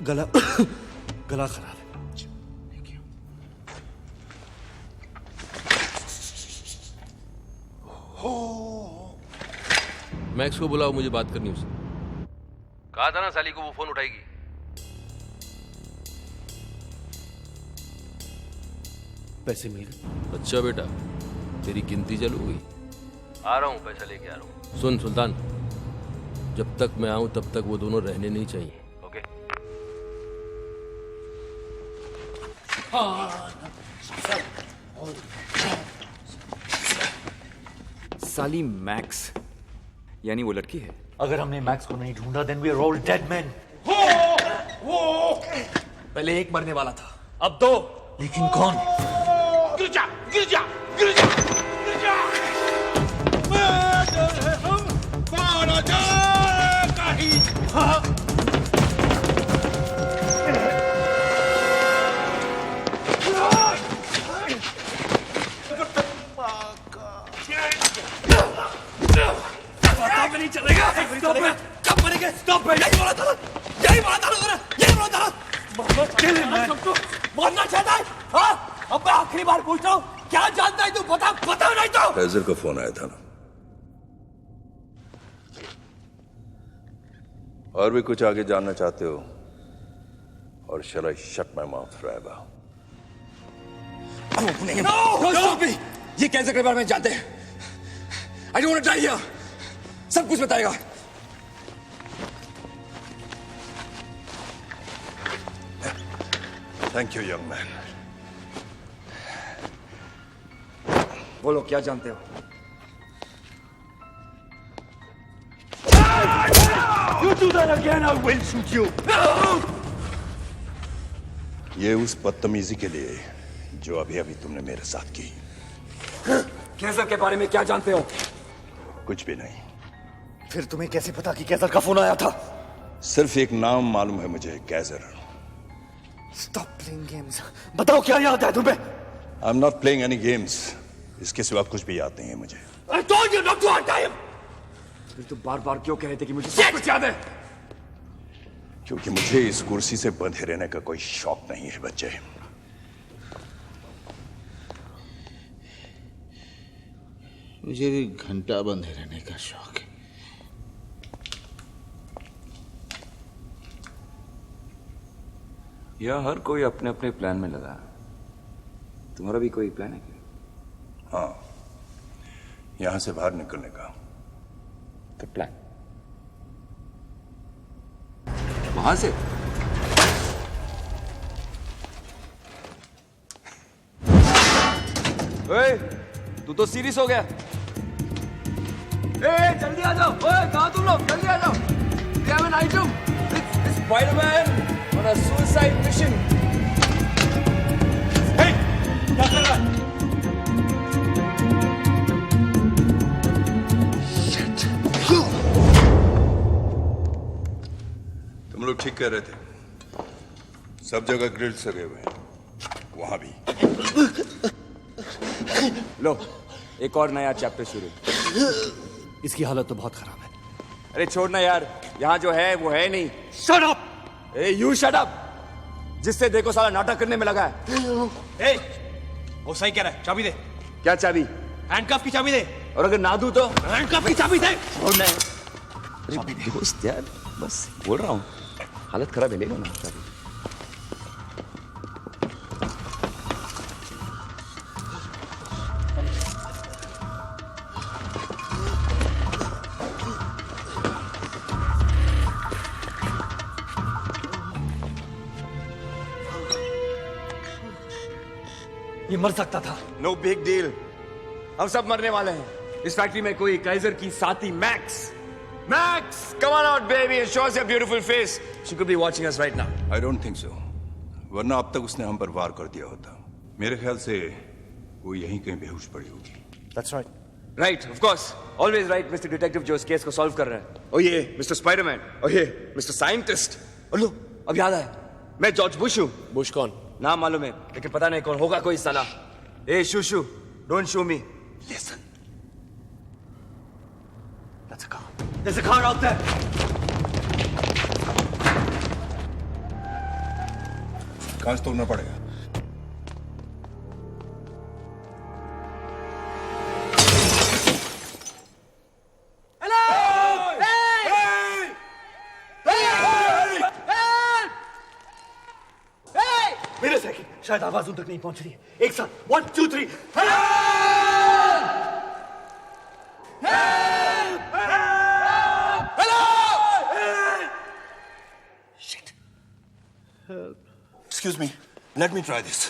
गला खराब है. मैक्स को बुलाओ, मुझे बात करनी उससे. कहा था ना साली को वो फोन उठाएगी. पैसे मिल गए. अच्छा बेटा, तेरी गिनती चालू हुई. आ रहा हूं, पैसा लेके आ रहा हूं. सुन सुल्तान, जब तक मैं आऊं तब तक वो दोनों रहने नहीं चाहिए. ओके? साली मैक्स यानी वो लड़की है. अगर हमने मैक्स को नहीं ढूंढा then we are all dead man. पहले एक मरने वाला था, अब 2. लेकिन कौन? गिर जा, गिर जा, गिर जा, गिर जा। मारा जाएगा ही। कब नहीं चलेगा? कब मरेंगे? स्टॉप है। यही बोला था, यही बोला था, यही बोला था। मरना चाहता है? हाँ? अब मैं आखिरी बार पूछ रहा हूँ, क्या जानता है तू? बता, बता नहीं तो। फैजल का फोन आया था ना? और भी कुछ आगे जानना चाहते हो? और shall I shut my mouth forever? तुम अपने ये कैंसर के बारे में जानते हैं। I don't want to die here. सब कुछ बताएगा। Thank you young man. बोलो क्या जानते हो? You do that again, I will shoot you. ये उस बदतमीजी के लिए जो अभी अभी तुमने मेरे साथ की। कैंसर के बारे में क्या जानते हो? कुछ भी नहीं। फिर तुम्हें कैसे पता कि कैसर का फोन आया था? सिर्फ एक नाम मालूम है मुझे, कैसर। Stop playing games. बताओ क्या याद है तुम्हें? I'm not playing any games. इसके सिवा कुछ भी याद नहीं है मुझे। I told you not to hurt him. फिर तुम बार-बार क्यों कह रहे थे कि मुझे सब कुछ याद है? क्योंकि मुझे इस कुर्सी से बंधे रहने का कोई शौक नहीं है बच्चे। मुझे भी घंटा बंधे रहने का शौक है। यह हर कोई अपने अपने प्लान में लगा। तुम्हारा भी कोई प्लान है क्या? हाँ, यहां से बाहर निकलने का। तो प्लान वहां से? ओए, तू तो सीरियस हो गया। जल्दी आ जाओ। ओए, कहां तुम लोग? जल्दी आ जाओ। We have an item. It's Spider-Man on a suicide mission. Hey, क्या कर रहा है? तुम लोग ठीक कह रहे थे। सब जगह ग्रिल्स लगे हुए हैं, वहां भी। लो, एक और नया चैप्टर शुरू। इसकी हालत तो बहुत खराब है। अरे छोड़ना यार, यहाँ जो है वो है नहीं। Shut up! You shut up! जिससे देखो साला नाटक करने में लगा है। वो सही कह रहा है, चाबी दे। क्या चाबी? हैंडकफ की चाबी दे। और अगर ना दूं तो? हैंडकफ की चाबी दे। छोड़ना है। अरे दोस्त यार, बस बोल रहा हूँ, हालत खराब है, ले लो ना चाबी। ये मर सकता था। नो बिग डील, हम सब मरने वाले हैं। इस फैक्ट्री में कोई काइजर की साथी max come on out baby and show us your beautiful face. She could be watching us right now. I don't think so. वरना अब तक उसने हम पर वार कर दिया होता। मेरे ख्याल से वो यहीं कहीं बेहोश पड़ी होगी। That's right. Right, of course. Always right, Mr. Detective जो इस केस को सॉल्व कर रहा है। और ये Mr. Spider-Man, और ये Mr. Scientist। और लो, अब याद आया, मैं जॉर्ज बुश हूँ। बुश कौन? नाम मालूम है, लेकिन पता नहीं कौन होगा कोई साला। ए शूशू, don't show me. Listen. That's a car. There's a car out there. कांच तोड़ना पड़ेगा। मेरे सेकंड, शायद आवाज उन तक नहीं पहुंच रही है। एक साथ 1 2 3 Excuse me, let me try this.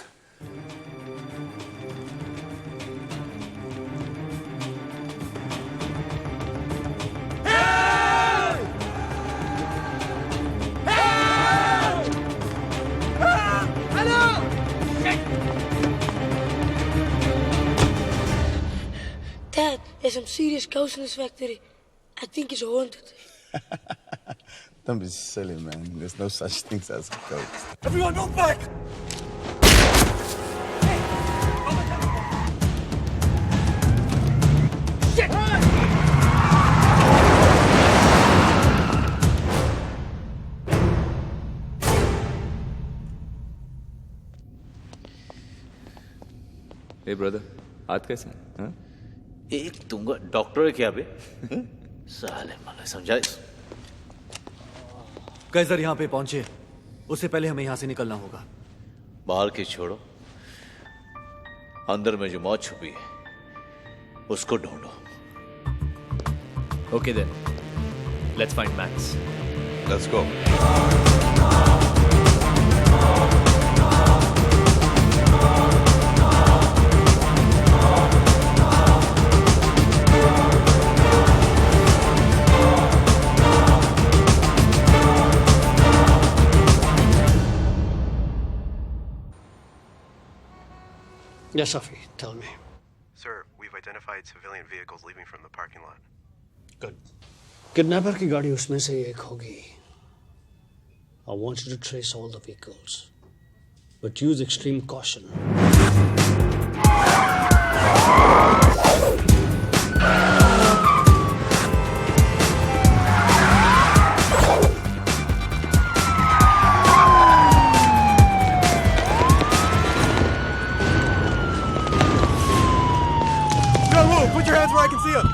Dad, there's some serious ghosts in this factory. I think it's haunted. Don't be silly, man. There's no such things as ghosts. Everyone, move back! Hey brother, हाथ कैसा है? हाँ? एक दूंगा। Doctor है क्या बे? साले मला समझाइस। कैसर यहाँ पे पहुंचे, उससे पहले हमें यहाँ से निकलना होगा। बाहर की छोड़ो, अंदर में जो मौत छुपी है उसको ढूंढो। Okay then. Let's find Max. Let's go. Yes, Safi, tell me. Sir, we've identified civilian vehicles leaving from the parking lot. Good. Kidnapper की गाड़ी उसमें से एक होगी. I want you to trace all the vehicles, but use extreme caution. Don't move! Put your hands where I can see them!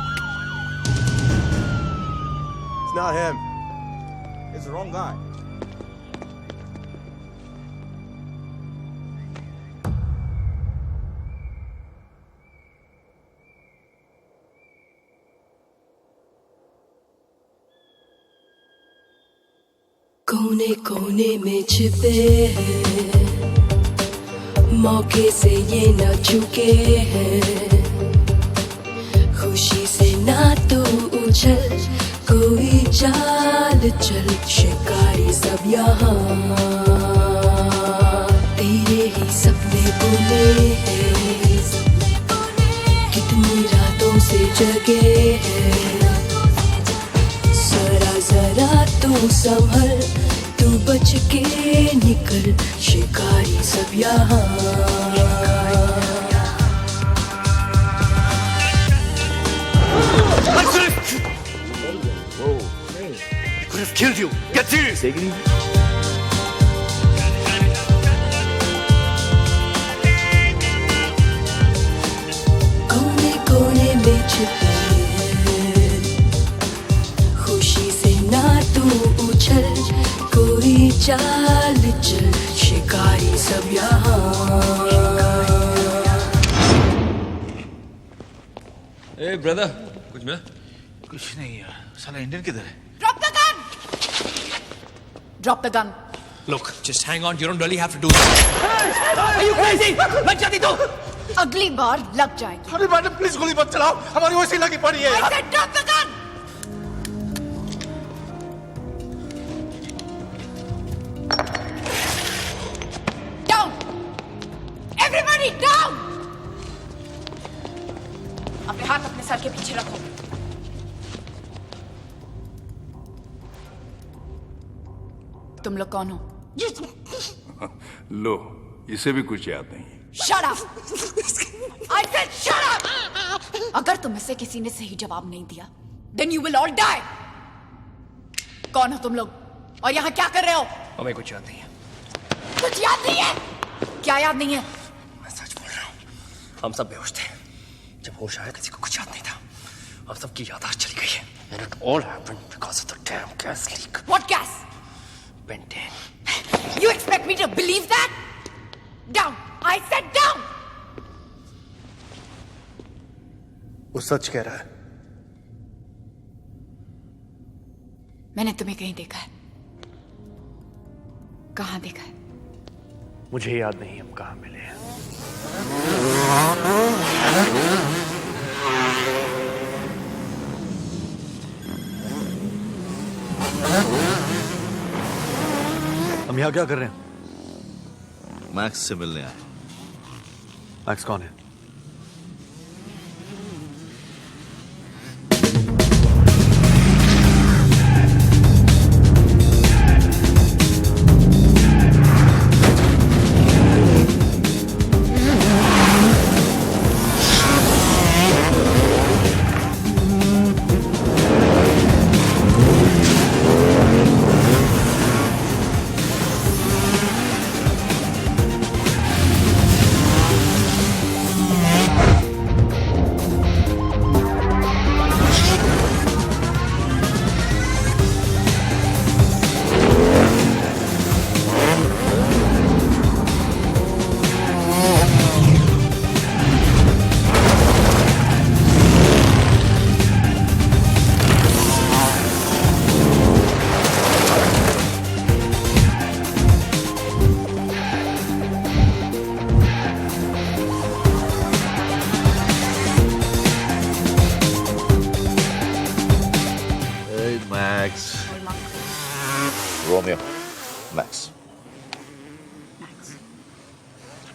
It's not him. It's the wrong guy. कोने कोने में छिपे हैं, मौके से ये न चुके हैं, खुशी से ना तो उछल, कोई चाल चल, शिकारी सब यहाँ तेरे ही सपने बुने हैं, कितनी रातों से जगे हैं, जरा जरा तू संभल, तू बच के निकल, शिकारी सब यहाँ। He could have killed you. Get serious. Take it easy. कोने कोने में छिपे हैं, खुशी से ना तू उछल, कोई चाल चल, शिकारी सब यहाँ। ए ब्रदर, कुछ में? कुछ नहीं यार, साला इंडियन किधर है? Drop the gun! Drop the gun. Look, just hang on. You don't really have to do that. Are you crazy? लग जाती तू। अगली बार लग जाएगी। अरे मैडम प्लीज गोली मत चलाओ, हमारी वैसी लगी पड़ी है। I said drop the gun. Down. Everybody down. अपने हाथ अपने सर के पीछे रखो। तुम लोग कौन हो? लो, इसे भी कुछ याद नहीं। Shut up! I said shut up! अगर तुम में से किसी ने सही जवाब नहीं दिया, then you will all die. कौन हो तुम लोग? और यहाँ क्या कर रहे हो? हमें कुछ याद नहीं है। कुछ याद नहीं है? क्या याद नहीं है? मैं सच बोल रहा हूँ। हम सब बेहोश थे। जब होश आया किसी को कुछ याद नहीं था। अब सबकी याददाश्त चली गई है। And it all happened because of the damn gas leak. What gas? Benten. You expect me to believe that? Down! I said down! वो सच कह रहा है। मैंने तुम्हें कहीं देखा है। कहाँ देखा है? मुझे याद नहीं हम कहाँ मिले हैं। हम यहाँ क्या कर रहे हैं? मैक्स से मिलने आए। मैक्स कौन है?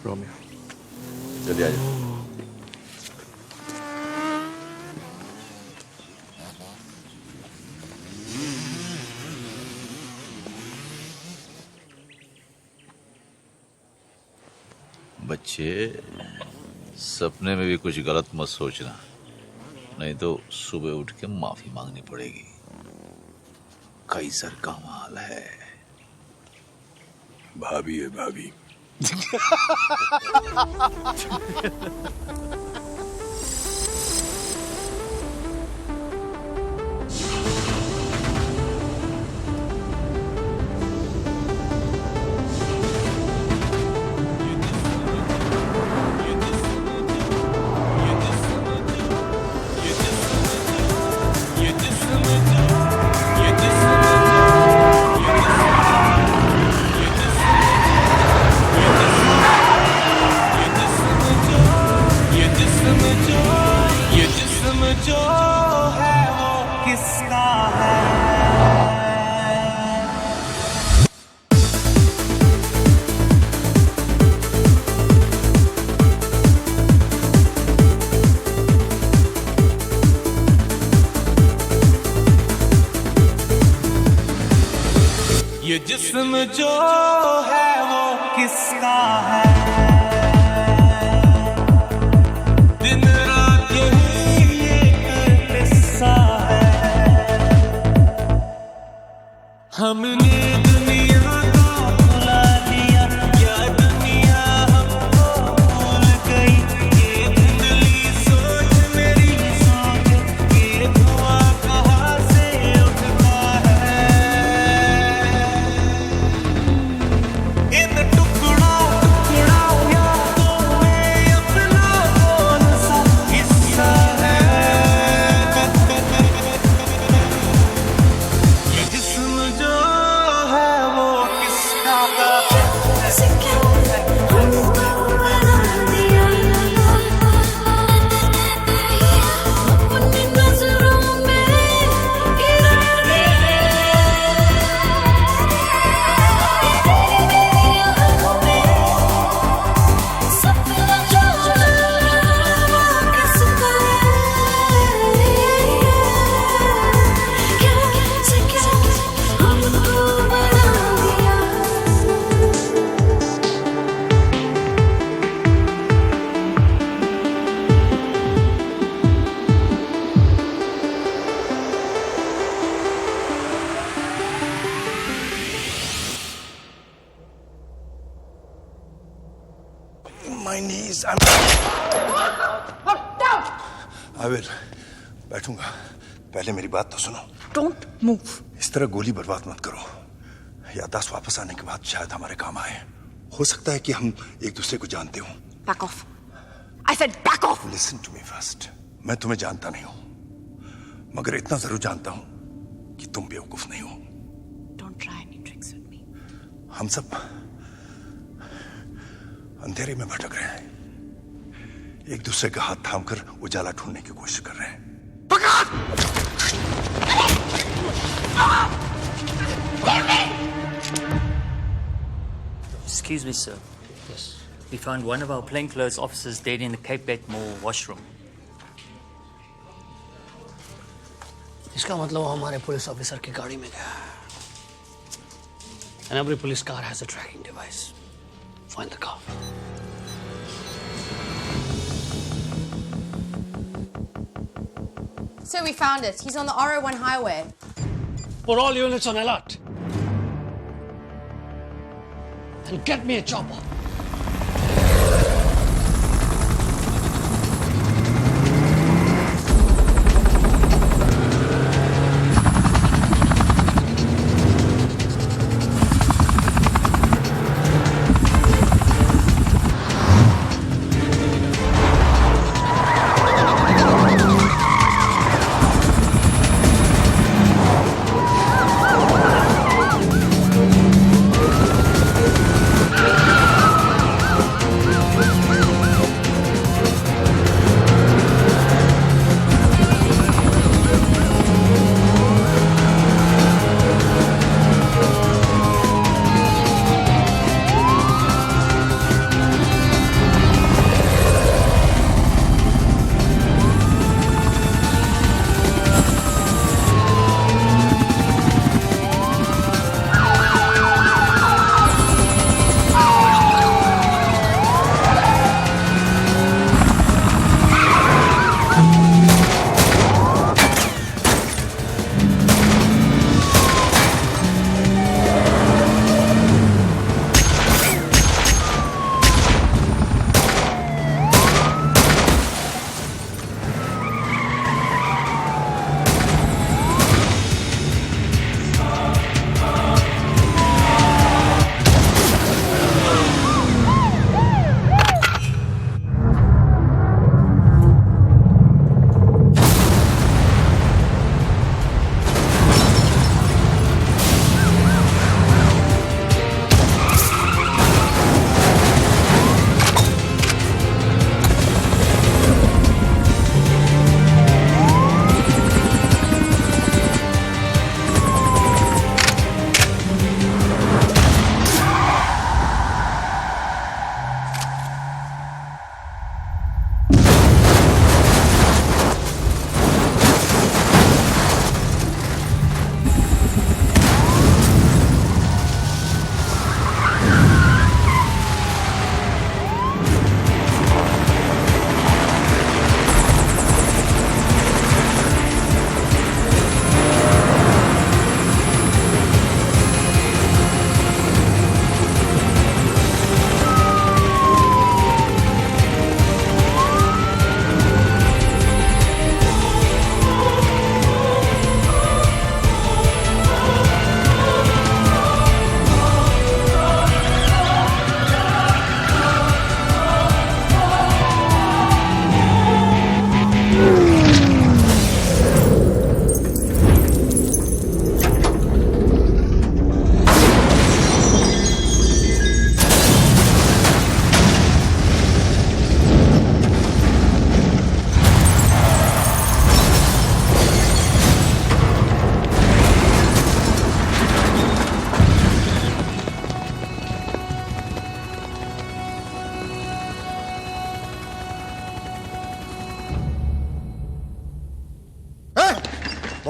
रोमियो। चलिए आजा। बच्चे, सपने में भी कुछ गलत मत सोचना, नहीं तो सुबह उठ के माफी मांगनी पड़ेगी। कैसर का माल है। भाभी है भाभी। ये जिस्म जो है वो किसका है, दिन रात यही एक किस्सा है। हमने दुनिया को भुला दिया या दुनिया हमको भूल गई। ये धुंधली सोच मेरी सोच, ये धुआं कहाँ से उठता है। इन टुकड़ा टुकड़ा यादों में अपना कौन सा हिस्सा है। ये जिस्म जो है वो किसका अपनी नजरों में गिरा सपना जो किसका कैसे क्या हमको बना दिया। My knees. I will. बैठूंगा। पहले मेरी बात तो सुनो। Don't move. इस तरह गोली बर्बाद मत करो। याददाश्त वापस आने के बाद शायद हमारे काम आए। हो सकता है कि हम एक दूसरे को जानते हो। Back off. I said back off. Listen to me first. मैं तुम्हें जानता नहीं हूं, मगर इतना जरूर जानता हूं कि तुम बेवकूफ नहीं हो। Don't try any tricks with me. हम सब अंधेरे में भटक रहे हैं, एक दूसरे का हाथ थामकर उजाला ढूंढने की कोशिश कर रहे हैं। Excuse me, sir. Yes. We found one of our plainclothes officers dead in the Cape Gate Mall washroom. इसका मतलब वो हमारे पुलिस ऑफिसर की गाड़ी में गया। And every police car has a tracking device. Find the car. So we found it. He's on the R01 highway. Put all units on alert. And get me a chopper.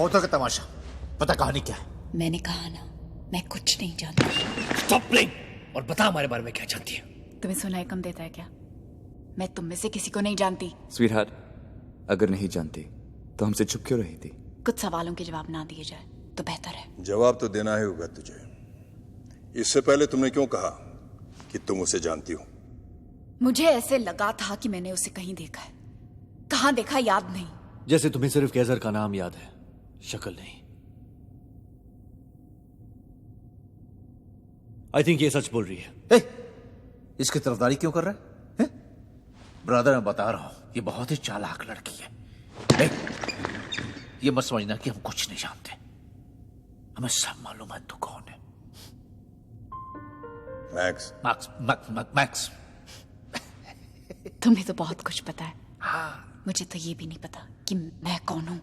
बहुत का तमाशा। पता कहानी क्या है? मैंने कहा ना, मैं कुछ नहीं जानती। स्टॉप प्लेइंग और बता हमारे बारे में क्या जानती है। तुम्हें सुनाई कम देता है क्या? मैं तुम में से किसी को नहीं जानती। स्वीटहार्ट, अगर नहीं जानती तो हमसे चुप क्यों रही थी? कुछ सवालों के जवाब ना दिए जाए तो बेहतर है। जवाब तो देना ही होगा तुझे। इससे पहले तुमने क्यों कहा कि तुम उसे जानती हो? मुझे ऐसे लगा था कि मैंने उसे कहीं देखा है। कहाँ देखा याद नहीं। जैसे तुम्हें सिर्फ कैजर का नाम याद है, शक्ल नहीं। आई थिंक ये सच बोल रही है। इसकी तरफदारी क्यों कर रहा है? ब्रदर, मैं बता रहा हूं, ये बहुत ही चालाक लड़की है। ये मत समझना कि हम कुछ नहीं जानते। हमें सब मालूम है तू कौन है। मैक्स। मैक्स। तुम्हें तो बहुत कुछ पता है। हाँ। मुझे तो ये भी नहीं पता कि मैं कौन हूं।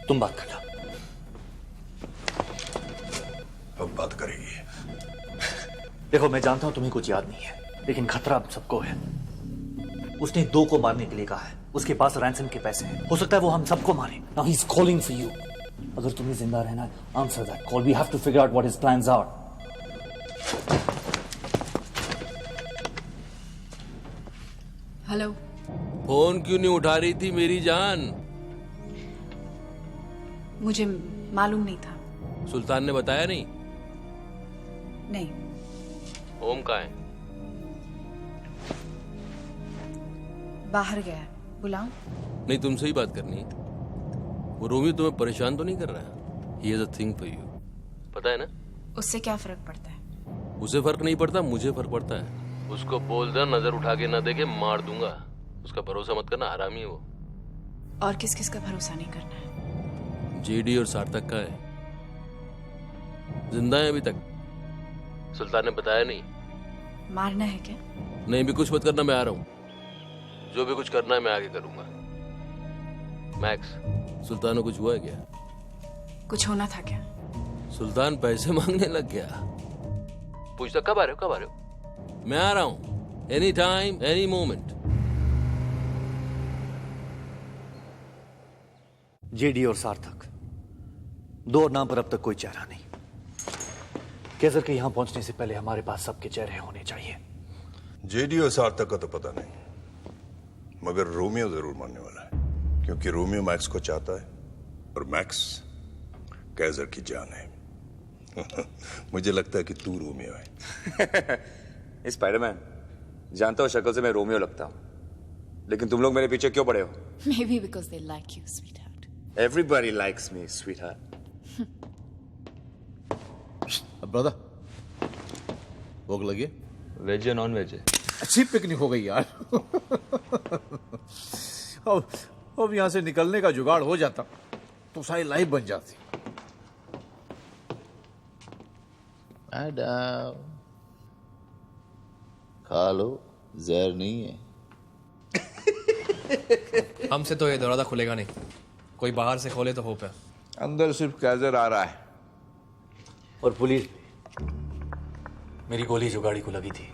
तुम बात करना। अब बात करेगी। देखो, मैं जानता हूं तुम्हें कुछ याद नहीं है, लेकिन खतरा अब सबको है। उसने 2 को मारने के लिए कहा है। उसके पास रैंसम के पैसे हैं। हो सकता है वो हम सबको मारे। Now he is calling for you. अगर तुम्हें जिंदा रहना है, answer that call. We have to figure out what his plans are. Hello. Phone क्यों नहीं उठा रही थी मेरी जान? मुझे मालूम नहीं था। सुल्तान ने बताया नहीं? नहीं। ओम कहाँ है? बाहर गया है। बुलाऊं? नहीं, तुमसे ही बात करनी है। वो रोमियो तुम्हें परेशान तो नहीं कर रहा? He has a thing for you, पता है ना? उससे क्या फर्क पड़ता है? उसे फर्क नहीं पड़ता, मुझे फर्क पड़ता है। उसको बोल दे नजर उठा के ना देखे मार दूंगा। उसका भरोसा मत करना, हरामी है वो। और किस किस का भरोसा नहीं करना है? जेडी और सार्थक का है। जिंदा है अभी तक। सुल्तान ने बताया नहीं। मारना है क्या? नहीं, भी कुछ मत करना, मैं आ रहा हूँ। जो भी कुछ करना है मैं आगे करूंगा। मैक्स, सुल्तान को कुछ हुआ है क्या? कुछ होना था क्या? सुल्तान पैसे मांगने लग गया। पूछता कब आ रहे हो, कब आ रहे हो? मैं आ रहा हूं, any time any moment. JD और सार्थक, 2 नाम पर अब तक कोई चेहरा नहीं। कैजर के यहां पहुंचने से पहले हमारे पास सबके चेहरे होने चाहिए। जेडी और सार्थक का तो पता नहीं, मगर रोमियो जरूर मरने वाला है, क्योंकि रोमियो मैक्स को चाहता है और मैक्स कैजर की जान है। मुझे लगता है कि तू रोमियो है। स्पाइडरमैन, जानता हो शक्ल से मैं रोमियो लगता हूँ, लेकिन तुम लोग मेरे पीछे क्यों पड़े हो? Maybe because they like you, sweetheart. Everybody likes me, sweetheart. Brother, भूख लगी? वेज या नॉन वेज है? अच्छी पिकनिक हो गई यार। अब यहां से निकलने का जुगाड़ हो जाता तो सारी लाइफ बन जाती। मैडम, खा लो, जहर नहीं है। हमसे तो ये दरवाजा खुलेगा नहीं। कोई बाहर से खोले तो होप है। अंदर सिर्फ कैजर आ रहा है। और पुलिस, मेरी गोली जो गाड़ी को लगी थी,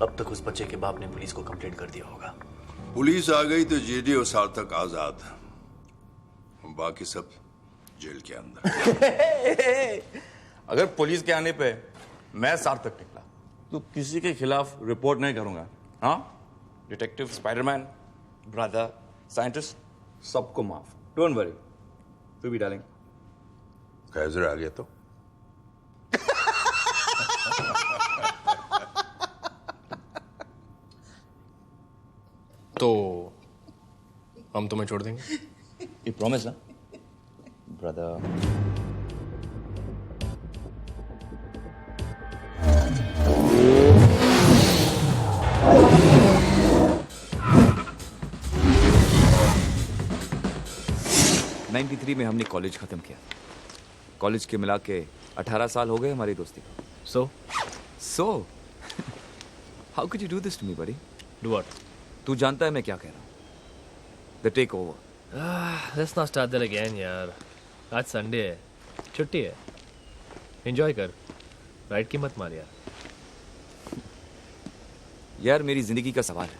अब तक उस बच्चे के बाप ने पुलिस को कंप्लेंट कर दिया होगा। पुलिस आ गई तो जेडी और सार्थक आजाद, बाकी सब जेल के अंदर। अगर पुलिस के आने पे मैं सार्थक निकला तो किसी के खिलाफ रिपोर्ट नहीं करूंगा। हाँ, डिटेक्टिव, स्पाइडरमैन, ब्रदर, साइंटिस्ट, सबको माफ। डोंट वरी, तू भी डालेंगे। कैजर आ गया तो हम तुम्हें छोड़ देंगे। ये प्रॉमिस ना ब्रदर? में हमने कॉलेज खत्म किया। कॉलेज के मिला के 18 साल हो गए हमारी दोस्ती को। So how could you do this to me, buddy? Do what? तू जानता है मैं क्या कह रहा हूँ? The takeover. Let's not start that again, यार। आज संडे है, छुट्टी है, एंजॉय कर। राइड की मत मार यार। यार मेरी जिंदगी का सवाल है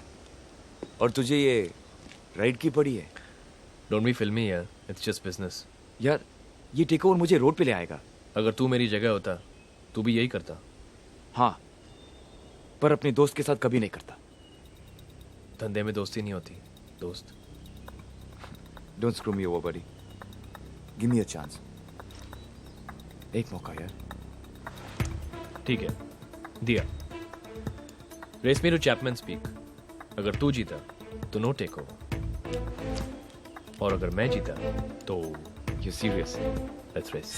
और तुझे ये राइड की पड़ी है। डोंट बी फिल्मी यार, इट्स जस्ट बिजनेस। यार ये टेक ओवर मुझे रोड पे ले आएगा। अगर तू मेरी जगह होता तू भी यही करता। हाँ, पर अपने दोस्त के साथ कभी नहीं करता। धंधे में दोस्ती नहीं होती दोस्त। Don't screw me over buddy, give me a chance, एक मौका यार। ठीक है, दिया। Race me to Chapman speak. अगर तू जीता तो नो टेक ओवर, और अगर मैं जीता तो यू सीरियस? Let's race.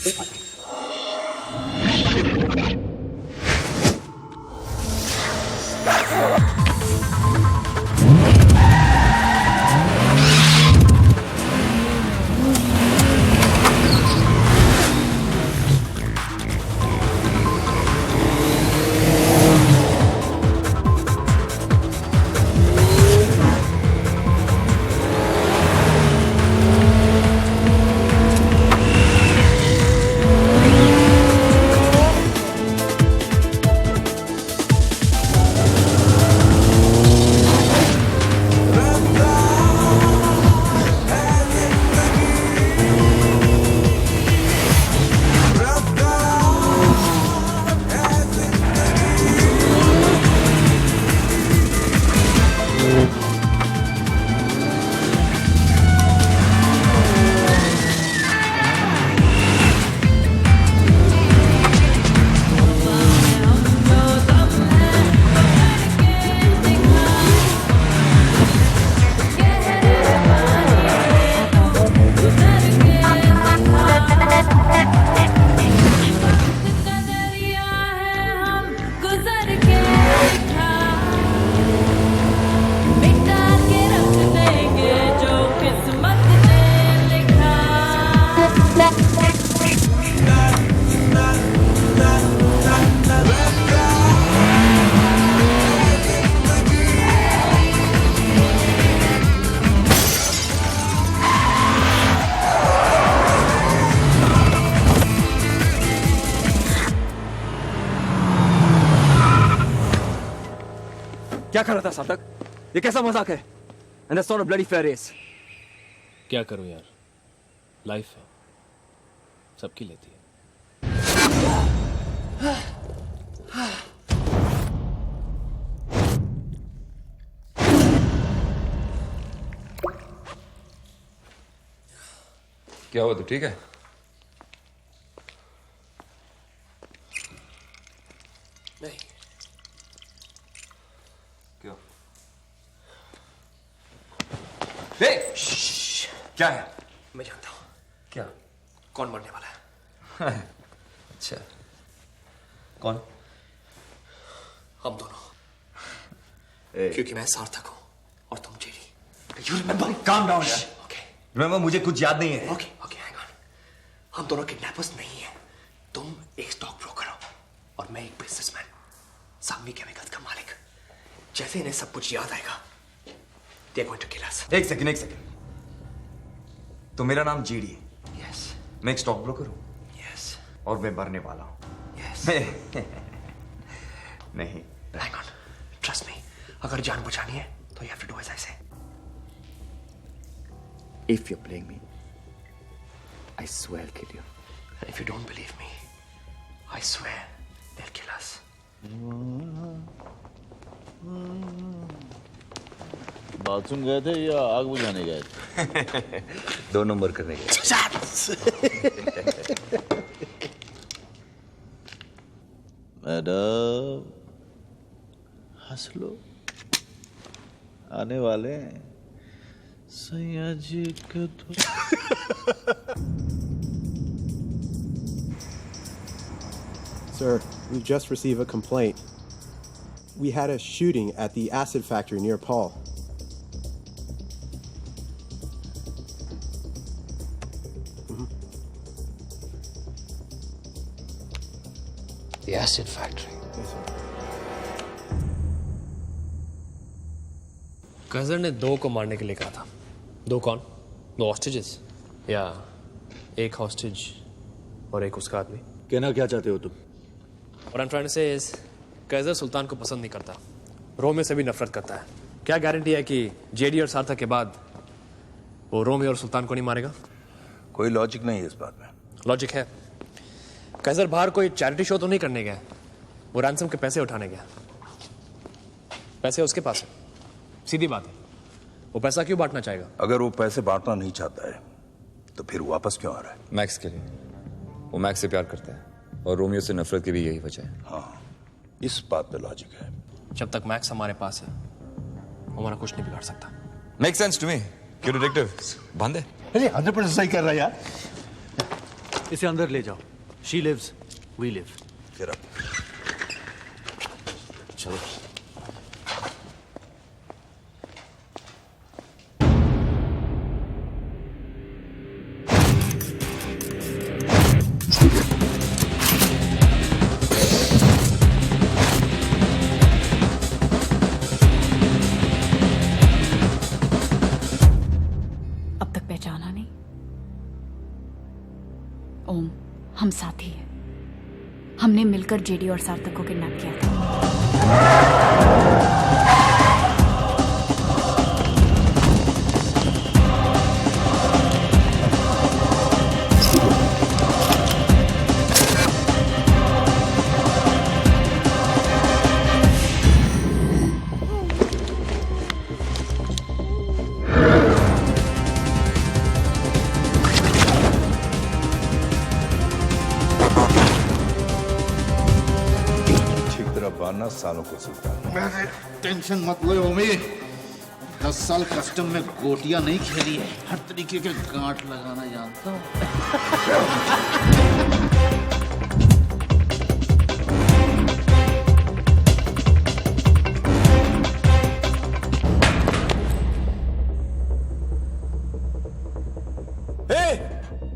क्या कर रहा था सार्थक? ये कैसा मजाक है? And that's not a bloody fair race. क्या करूं यार, लाइफ है, सबकी लेती है। क्या हुआ, तू ठीक है? नहीं। क्यों? क्या है? मैं जानता हूं क्या? कौन मरने वाला है। अच्छा, कौन? हम दोनों। क्योंकि मैं सार्थक हूं और तुम Jerry. You remember? Calm down यार। Okay. Remember, मुझे कुछ याद नहीं है। Okay, hang on. हम दोनों किडनैपर्स नहीं हैं। तुम एक स्टॉक ब्रोकर हो और मैं एक बिजनेसमैन, सांवी केमिकल्स का मालिक। जैसे इन्हें सब कुछ याद आएगा, they are going to kill us. एक सेकंड। तो मेरा नाम जीडी है। Yes. मैं एक स्टॉक ब्रोकर हूँ। Yes. और मैं मरने वाला हूँ। Yes. नहीं। Hang on. Trust me. अगर जान बचानी है तो you have to do as I say. If you're playing me, I swear I'll kill you. And if you don't believe me, I swear they'll kill us. Bathroom गए थे या आग बुझाने गए थे? 2 नंबर करने गए। मैडम हंस लो, आने वाले सैया जी के तो। Sir, we just received a complaint. We had a shooting at the acid factory near Paul. The acid factory. Yes, sir. गजर ने 2 को मारने के लिए कहा था। 2 कौन? 2 हॉस्टेजेस या एक हॉस्टेज और एक उसका आदमी? कहना क्या चाहते हो तुम? What I'm trying to say is, कैसर सुल्तान को पसंद नहीं करता, रोमियो से भी नफरत करता है। क्या गारंटी है कि जेडी और सार्थक के बाद वो रोमियो और सुल्तान को नहीं मारेगा? कोई लॉजिक नहीं है इस बात में। लॉजिक है। कैसर बाहर कोई चैरिटी शो तो नहीं करने गया, वो रैंसम के पैसे उठाने गया। पैसे उसके पास है, सीधी बात है। वो पैसा क्यों बांटना चाहेगा? अगर वो पैसे बांटना नहीं चाहता है तो फिर वापस क्यों आ रहा है? मैक्स के लिए। वो मैक्स से प्यार करता है और रोमियो से नफरत की भी यही वजह है। हाँ, इस बात पे लॉजिक है। जब तक मैक्स हमारे पास है हमारा कुछ नहीं बिगाड़ सकता। Make sense to me. क्यों डिटेक्टिव बंद है? अरे 100% सही कर रहा है यार। इसे अंदर ले जाओ। She lives, we live. फिर चलो। अब तक पहचाना नहीं? ओम, हम साथी हैं। हमने मिलकर जेडी और सार्थक को किडनैप किया था। सालों को सीखा। मैंने टेंशन मत लो ओमी, 10 साल कस्टम में गोटियां नहीं खेली है, हर तरीके के गांठ लगाना जानता हूँ।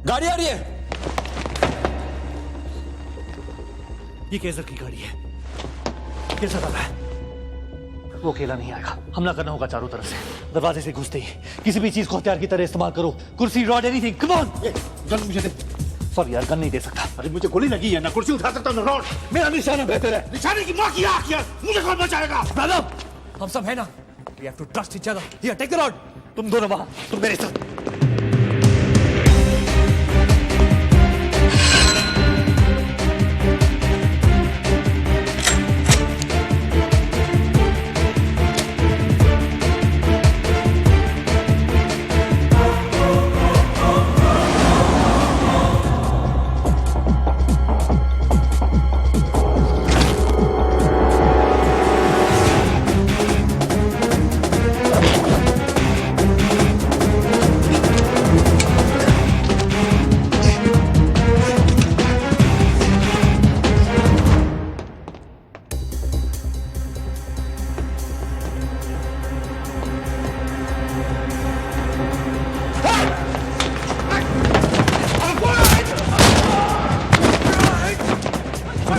गाड़ी आ रही है। ये केसर की गाड़ी है। कैसा कर रहा है? वो अकेला नहीं आएगा, हमला करना होगा चारों तरफ से। दरवाजे से घुसते ही किसी भी चीज को हथियार की तरह इस्तेमाल करो। कुर्सी, rod, anything. Come on. Gun मुझे दे। सॉरी यार, गन नहीं दे सकता। अरे मुझे गोली लगी है, ना कुर्सी उठा सकता हूँ ना रॉड। मेरा निशाना बेहतर है। निशाने की माँ की आँख यार, मुझे कौन बचाएगा? मैडम, हम सब है ना। We have to trust each other. Here, take the rod. तुम दोनों वहां, तुम मेरे साथ।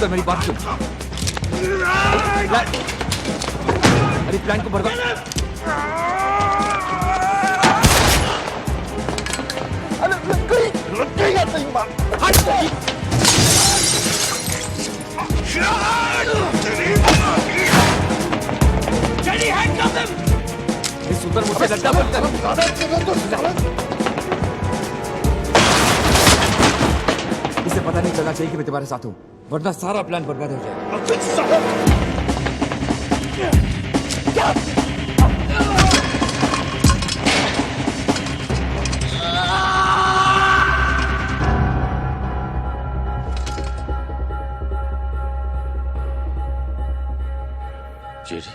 मेरी बात सुन। अरे प्लान को बर्बाद। सुंदर मुझसे लड़ता बनता इसे पता नहीं चलना चाहिए कि मैं तुम्हारे साथ हूं, वरना सारा प्लान बर्बाद हो जाएगा। जेडी,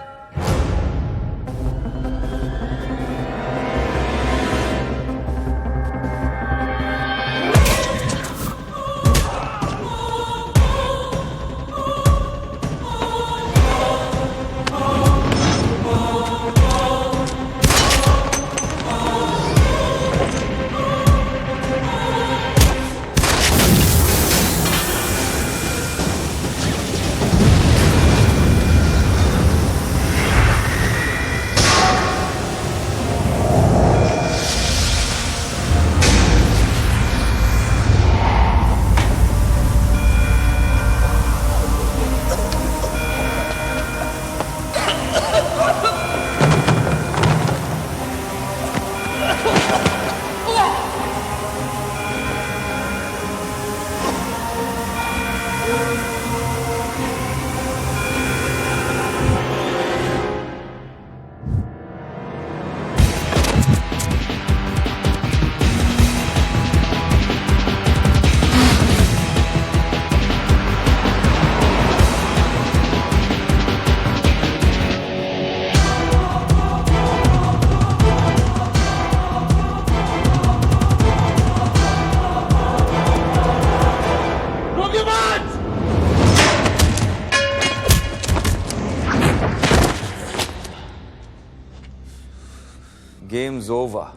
गेम्स ओवर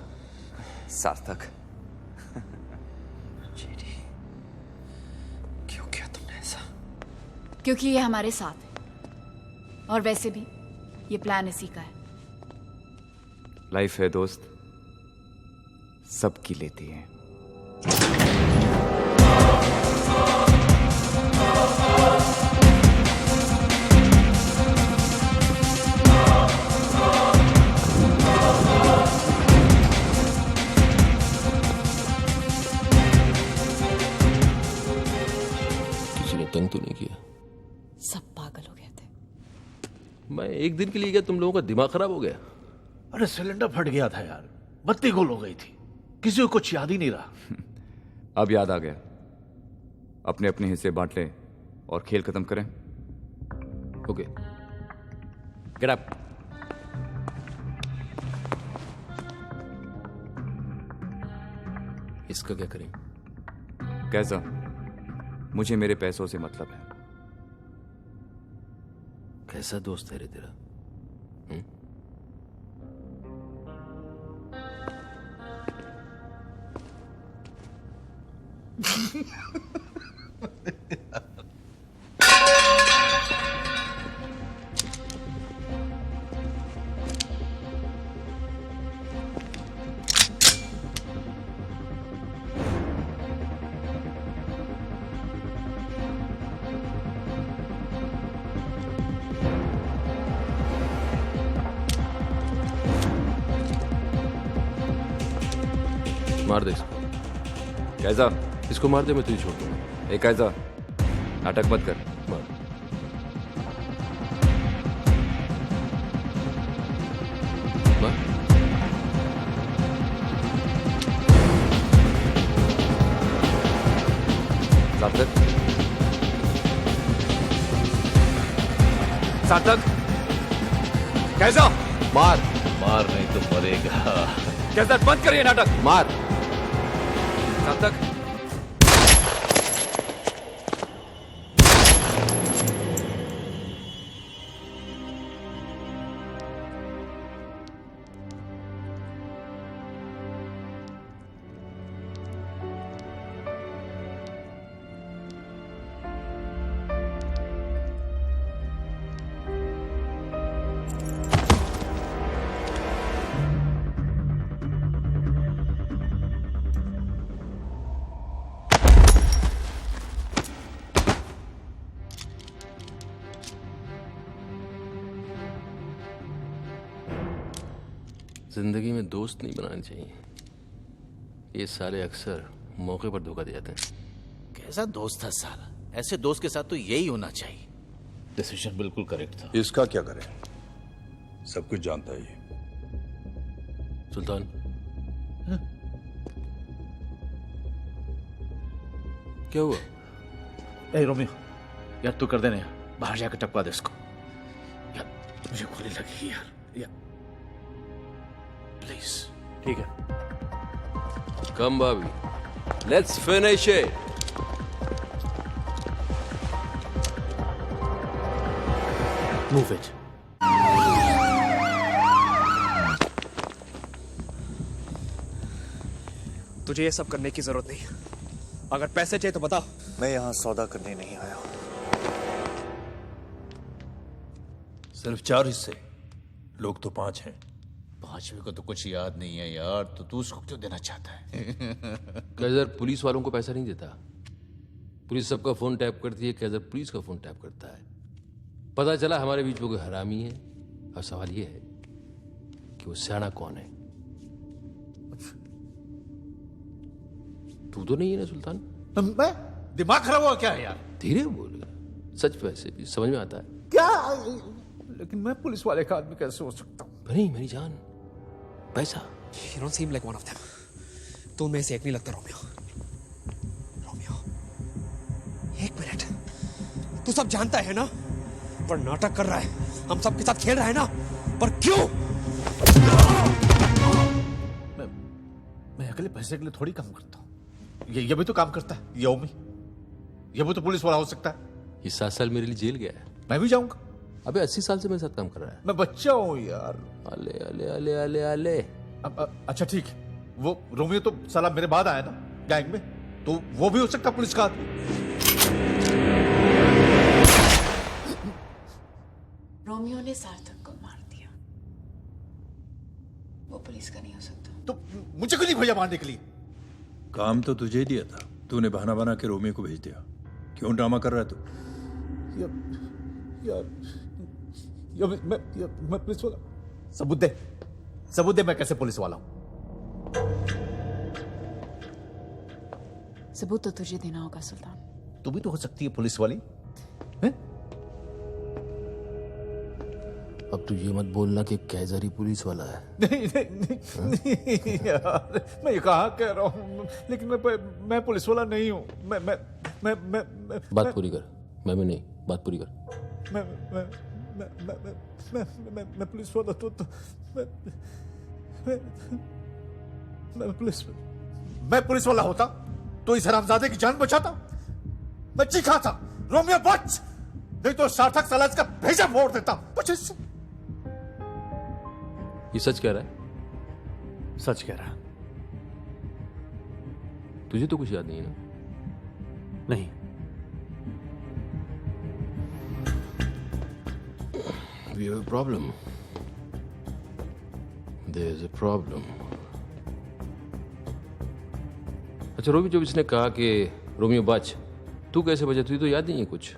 सार्थक। क्यों किया तुमने ऐसा? क्योंकि ये हमारे साथ है और वैसे भी ये प्लान इसी का है। लाइफ है दोस्त, सबकी लेती है। किसी ने तंग तो नहीं किया? सब पागल हो गए थे। मैं एक दिन के लिए गया, तुम लोगों का दिमाग खराब हो गया? अरे सिलेंडर फट गया था यार, बत्ती गुल हो गई थी, किसी को कुछ याद ही नहीं रहा। अब याद आ गया। अपने अपने हिस्से बांट लें और खेल खत्म करें। Okay, get up. इसका क्या करें? कैसा? मुझे मेरे पैसों से मतलब है। कैसा दोस्त है रे तेरा? मार दे इसको। कैसा? इसको मार दे, मैं तुझे छोड़ दूंगा। एक ऐसा नाटक मत कर। मार। मार। सार्थक, सार्थक, कैसा? मार। मार नहीं तो मरेगा। कैसा? बंद करिए नाटक। मार। सार्थक, जिंदगी में दोस्त नहीं बनाने चाहिए। ये साले अक्सर मौके पर धोखा दे जाते हैं। कैसा दोस्त था साला, ऐसे दोस्त के साथ तो यही होना चाहिए। डिसीजन बिल्कुल करेक्ट था। इसका क्या करें, सब कुछ जानता है ये। सुल्तान, क्या हुआ? ए रोमियो, यार तू कर देना यार, बाहर जाकर टपका दे इसको यार, मुझे गोली लगी यार, प्लीज। ठीक है, come Bobby, let's finish it. Move it. तुझे ये सब करने की जरूरत नहीं। अगर पैसे चाहिए तो बता। मैं यहाँ सौदा करने नहीं आया हूँ। सिर्फ 4 हिस्से, लोग तो 5 हैं। 5वें को तो कुछ याद नहीं है यार, तो तू उसको क्यों देना चाहता है? कैजर पुलिस वालों को पैसा नहीं देता। पुलिस सबका फोन टैप करती है, कैजर पुलिस का फोन टैप करता है। पता चला हमारे बीच में कोई हरामी है। अब सवाल यह है कि वो सियाना कौन है। तू तो नहीं है ना सुल्तान? मैं दिमाग खराब हुआ क्या है यार? धीरे बोल, सच वैसे भी समझ में आता है क्या? लेकिन मैं पुलिस वाले का आदमी कैसे हो सकता हूँ? नहीं मेरी जान, पैसा। You don't seem like one of them. तू उनमें से एक नहीं लगता रोमियो। रोमियो, एक मिनट, तू सब जानता है ना? पर नाटक कर रहा है, हम सब के साथ खेल रहा है ना? पर क्यों? मैं अकेले पैसे के लिए थोड़ी काम करता हूँ। ये भी तो काम करता है, ये ओमी। ये भी तो पुलिस वाला हो सकता है। ये 7 साल मेरे लिए जेल गया है। मैं भी जाऊंगा। अबे 80 साल से मेरे साथ काम कर रहा है। मैं बच्चा हूँ यार। अले अले अले अले अले, अच्छा ठीक है, वो रोमियो तो साला मेरे बाद आया ना गैंग में, तो वो भी हो सकता पुलिस का आदमी। रोमियो ने सार्थक को मार दिया, वो पुलिस का नहीं हो सकता। तो मुझे क्यों नहीं भेजा मारने के लिए? काम तो तुझे ही दिया था, तूने बहाना बना के रोमियो को भेज दिया। क्यों ड्रामा कर रहा है तू? मैं पुलिस वाला। सबूत दे मैं कैसे पुलिस वाला हूं। सबूत तो तुझे देना होगा सुल्तान। तू भी तो हो सकती है पुलिस वाली। अब तू ये मत बोलना कि कैजर ही पुलिस वाला है। नहीं यार, मैं ये कहाँ कह रहा हूँ, लेकिन मैं पुलिस वाला नहीं हूँ। बात पूरी कर। मैं भी नहीं, बात पूरी कर। मैं पुलिस वाला मैं पुलिस वाला होता तो इस हरामजादे की जान बचाता। मैं चीखा था, रोमियो बच, नहीं तो सार्थक साला का भेजा मोड़ देता। ये सच कह रहा है? सच कह रहा है। तुझे तो कुछ याद नहीं है ना? नहीं। We have a problem. There's a problem. अच्छा रोमी, जब इसने कहा कि रोमियो बच, तू कैसे बचा? तुझे तो याद नहीं है कुछ?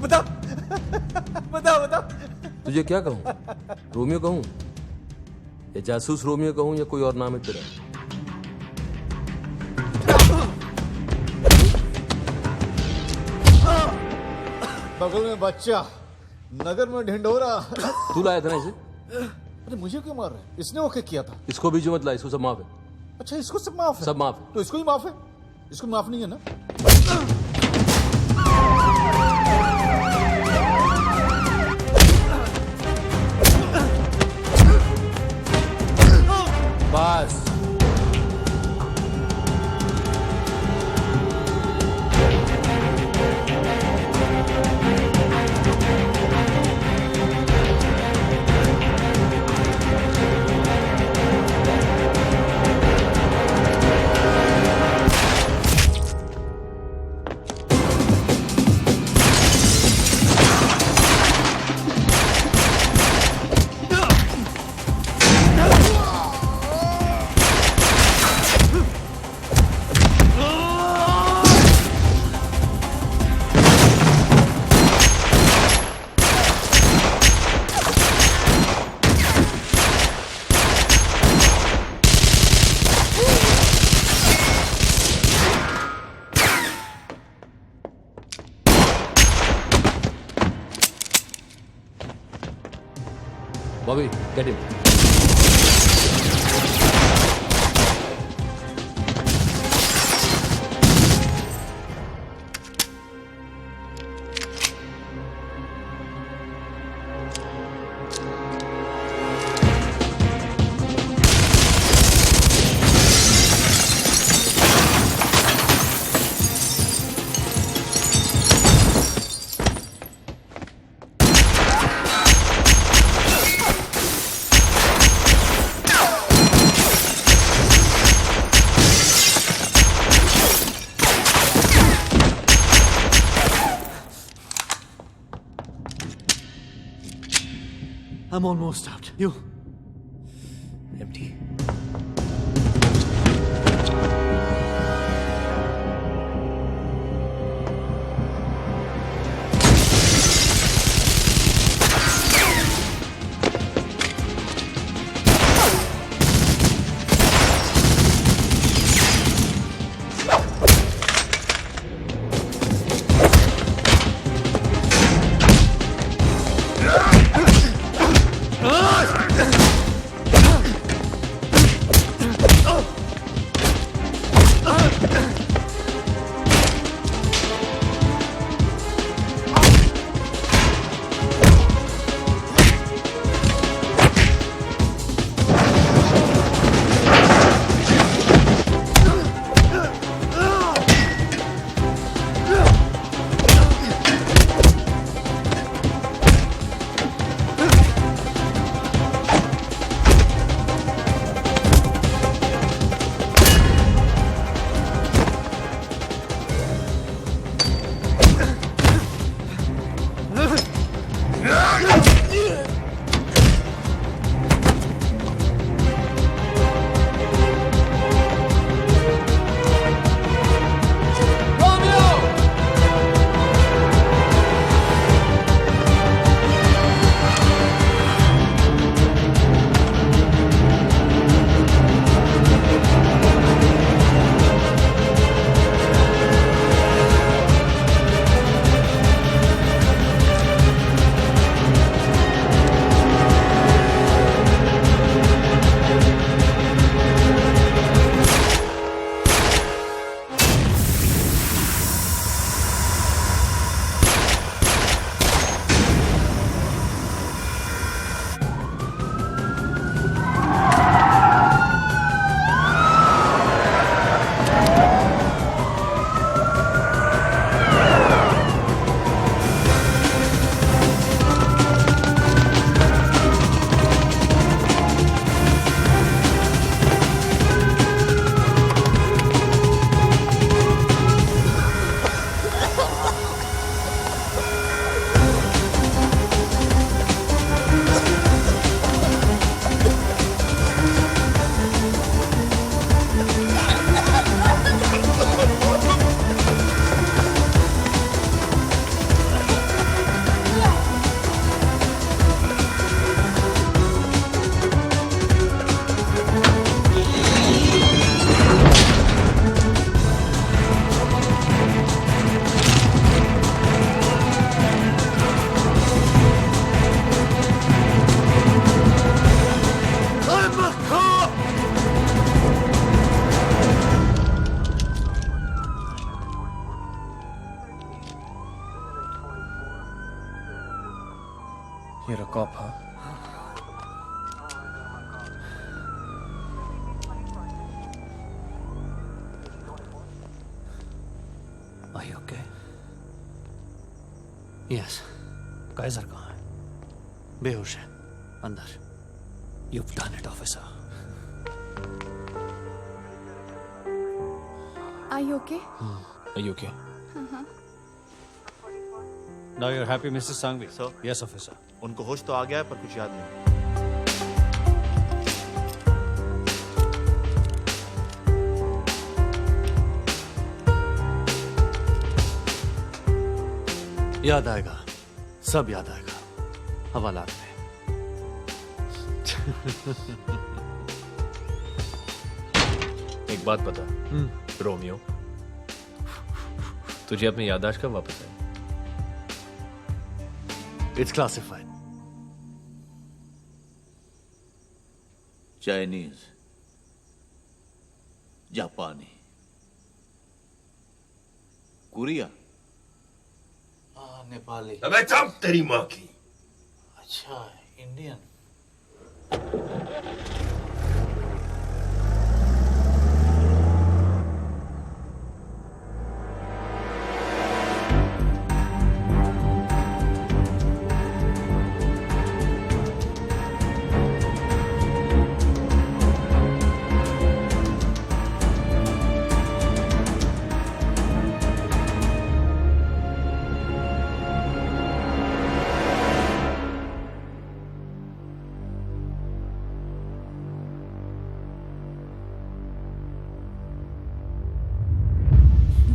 बता। तुझे क्या कहूं? रोमियो कहूं या जासूस रोमियो कहूं या कोई और नाम है तेरा? बगल में बच्चा, नगर में ढिंढोरा। तू लाया था ना इसे? अरे मुझे क्यों मार रहा है? इसने ओके किया था। इसको भी जो मत ला, इसको सब माफ है। अच्छा इसको सब माफ है? सब माफ है। तो इसको ही माफ है? इसको माफ नहीं है ना? बस Bobby, get him. I'm almost out. You? Empty. up, huh? Are you okay? Yes. Kaizer कहाँ है? बेहोश है अंदर. You've done it, officer. Are you okay? Are you okay? Uh-huh. Now you're happy, Mrs. Sanghvi? Sir? Yes, officer. उनको होश तो आ गया है पर कुछ याद नहीं. याद आएगा, सब याद आएगा हवालात में. एक बात बता, रोमियो, तुझे अपनी याददाश्त कब वापस आई? It's classified. चाइनीज, जापानी, कोरिया, नेपाली. अबे चुप तेरी माँ की. अच्छा, इंडियन.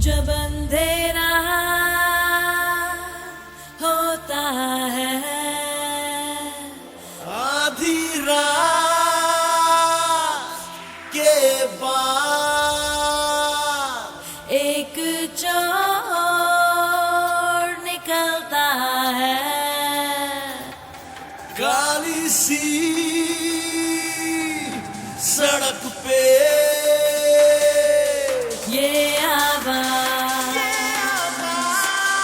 जब अंधेरा होता है आधी रात के बाद एक चोर निकलता है काली सी सड़क पे ये आवाज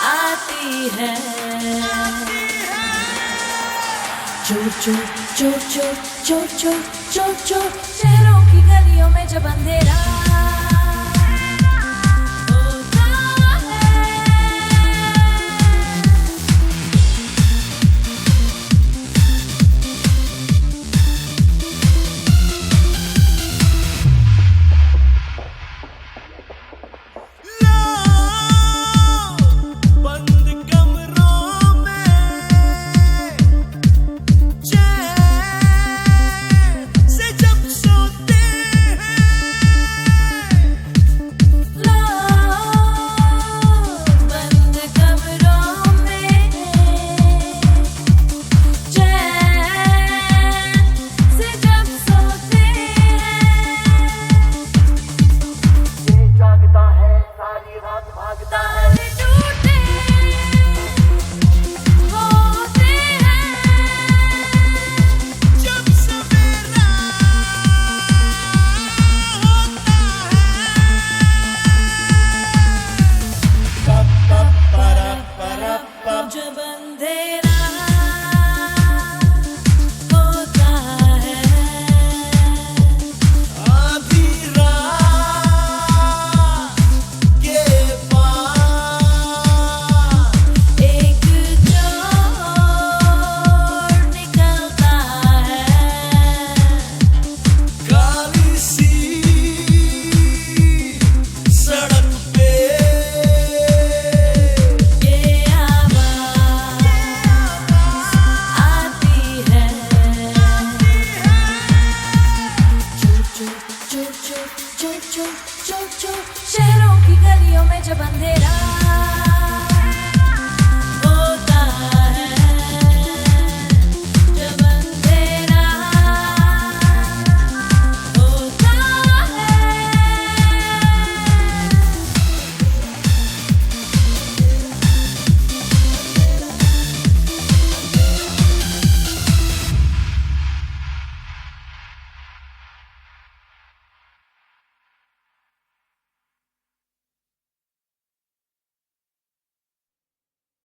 आती है चोर चोर चोर चोर चोर चोर चोर चोर शहरों की गलियों में जब अंधेरा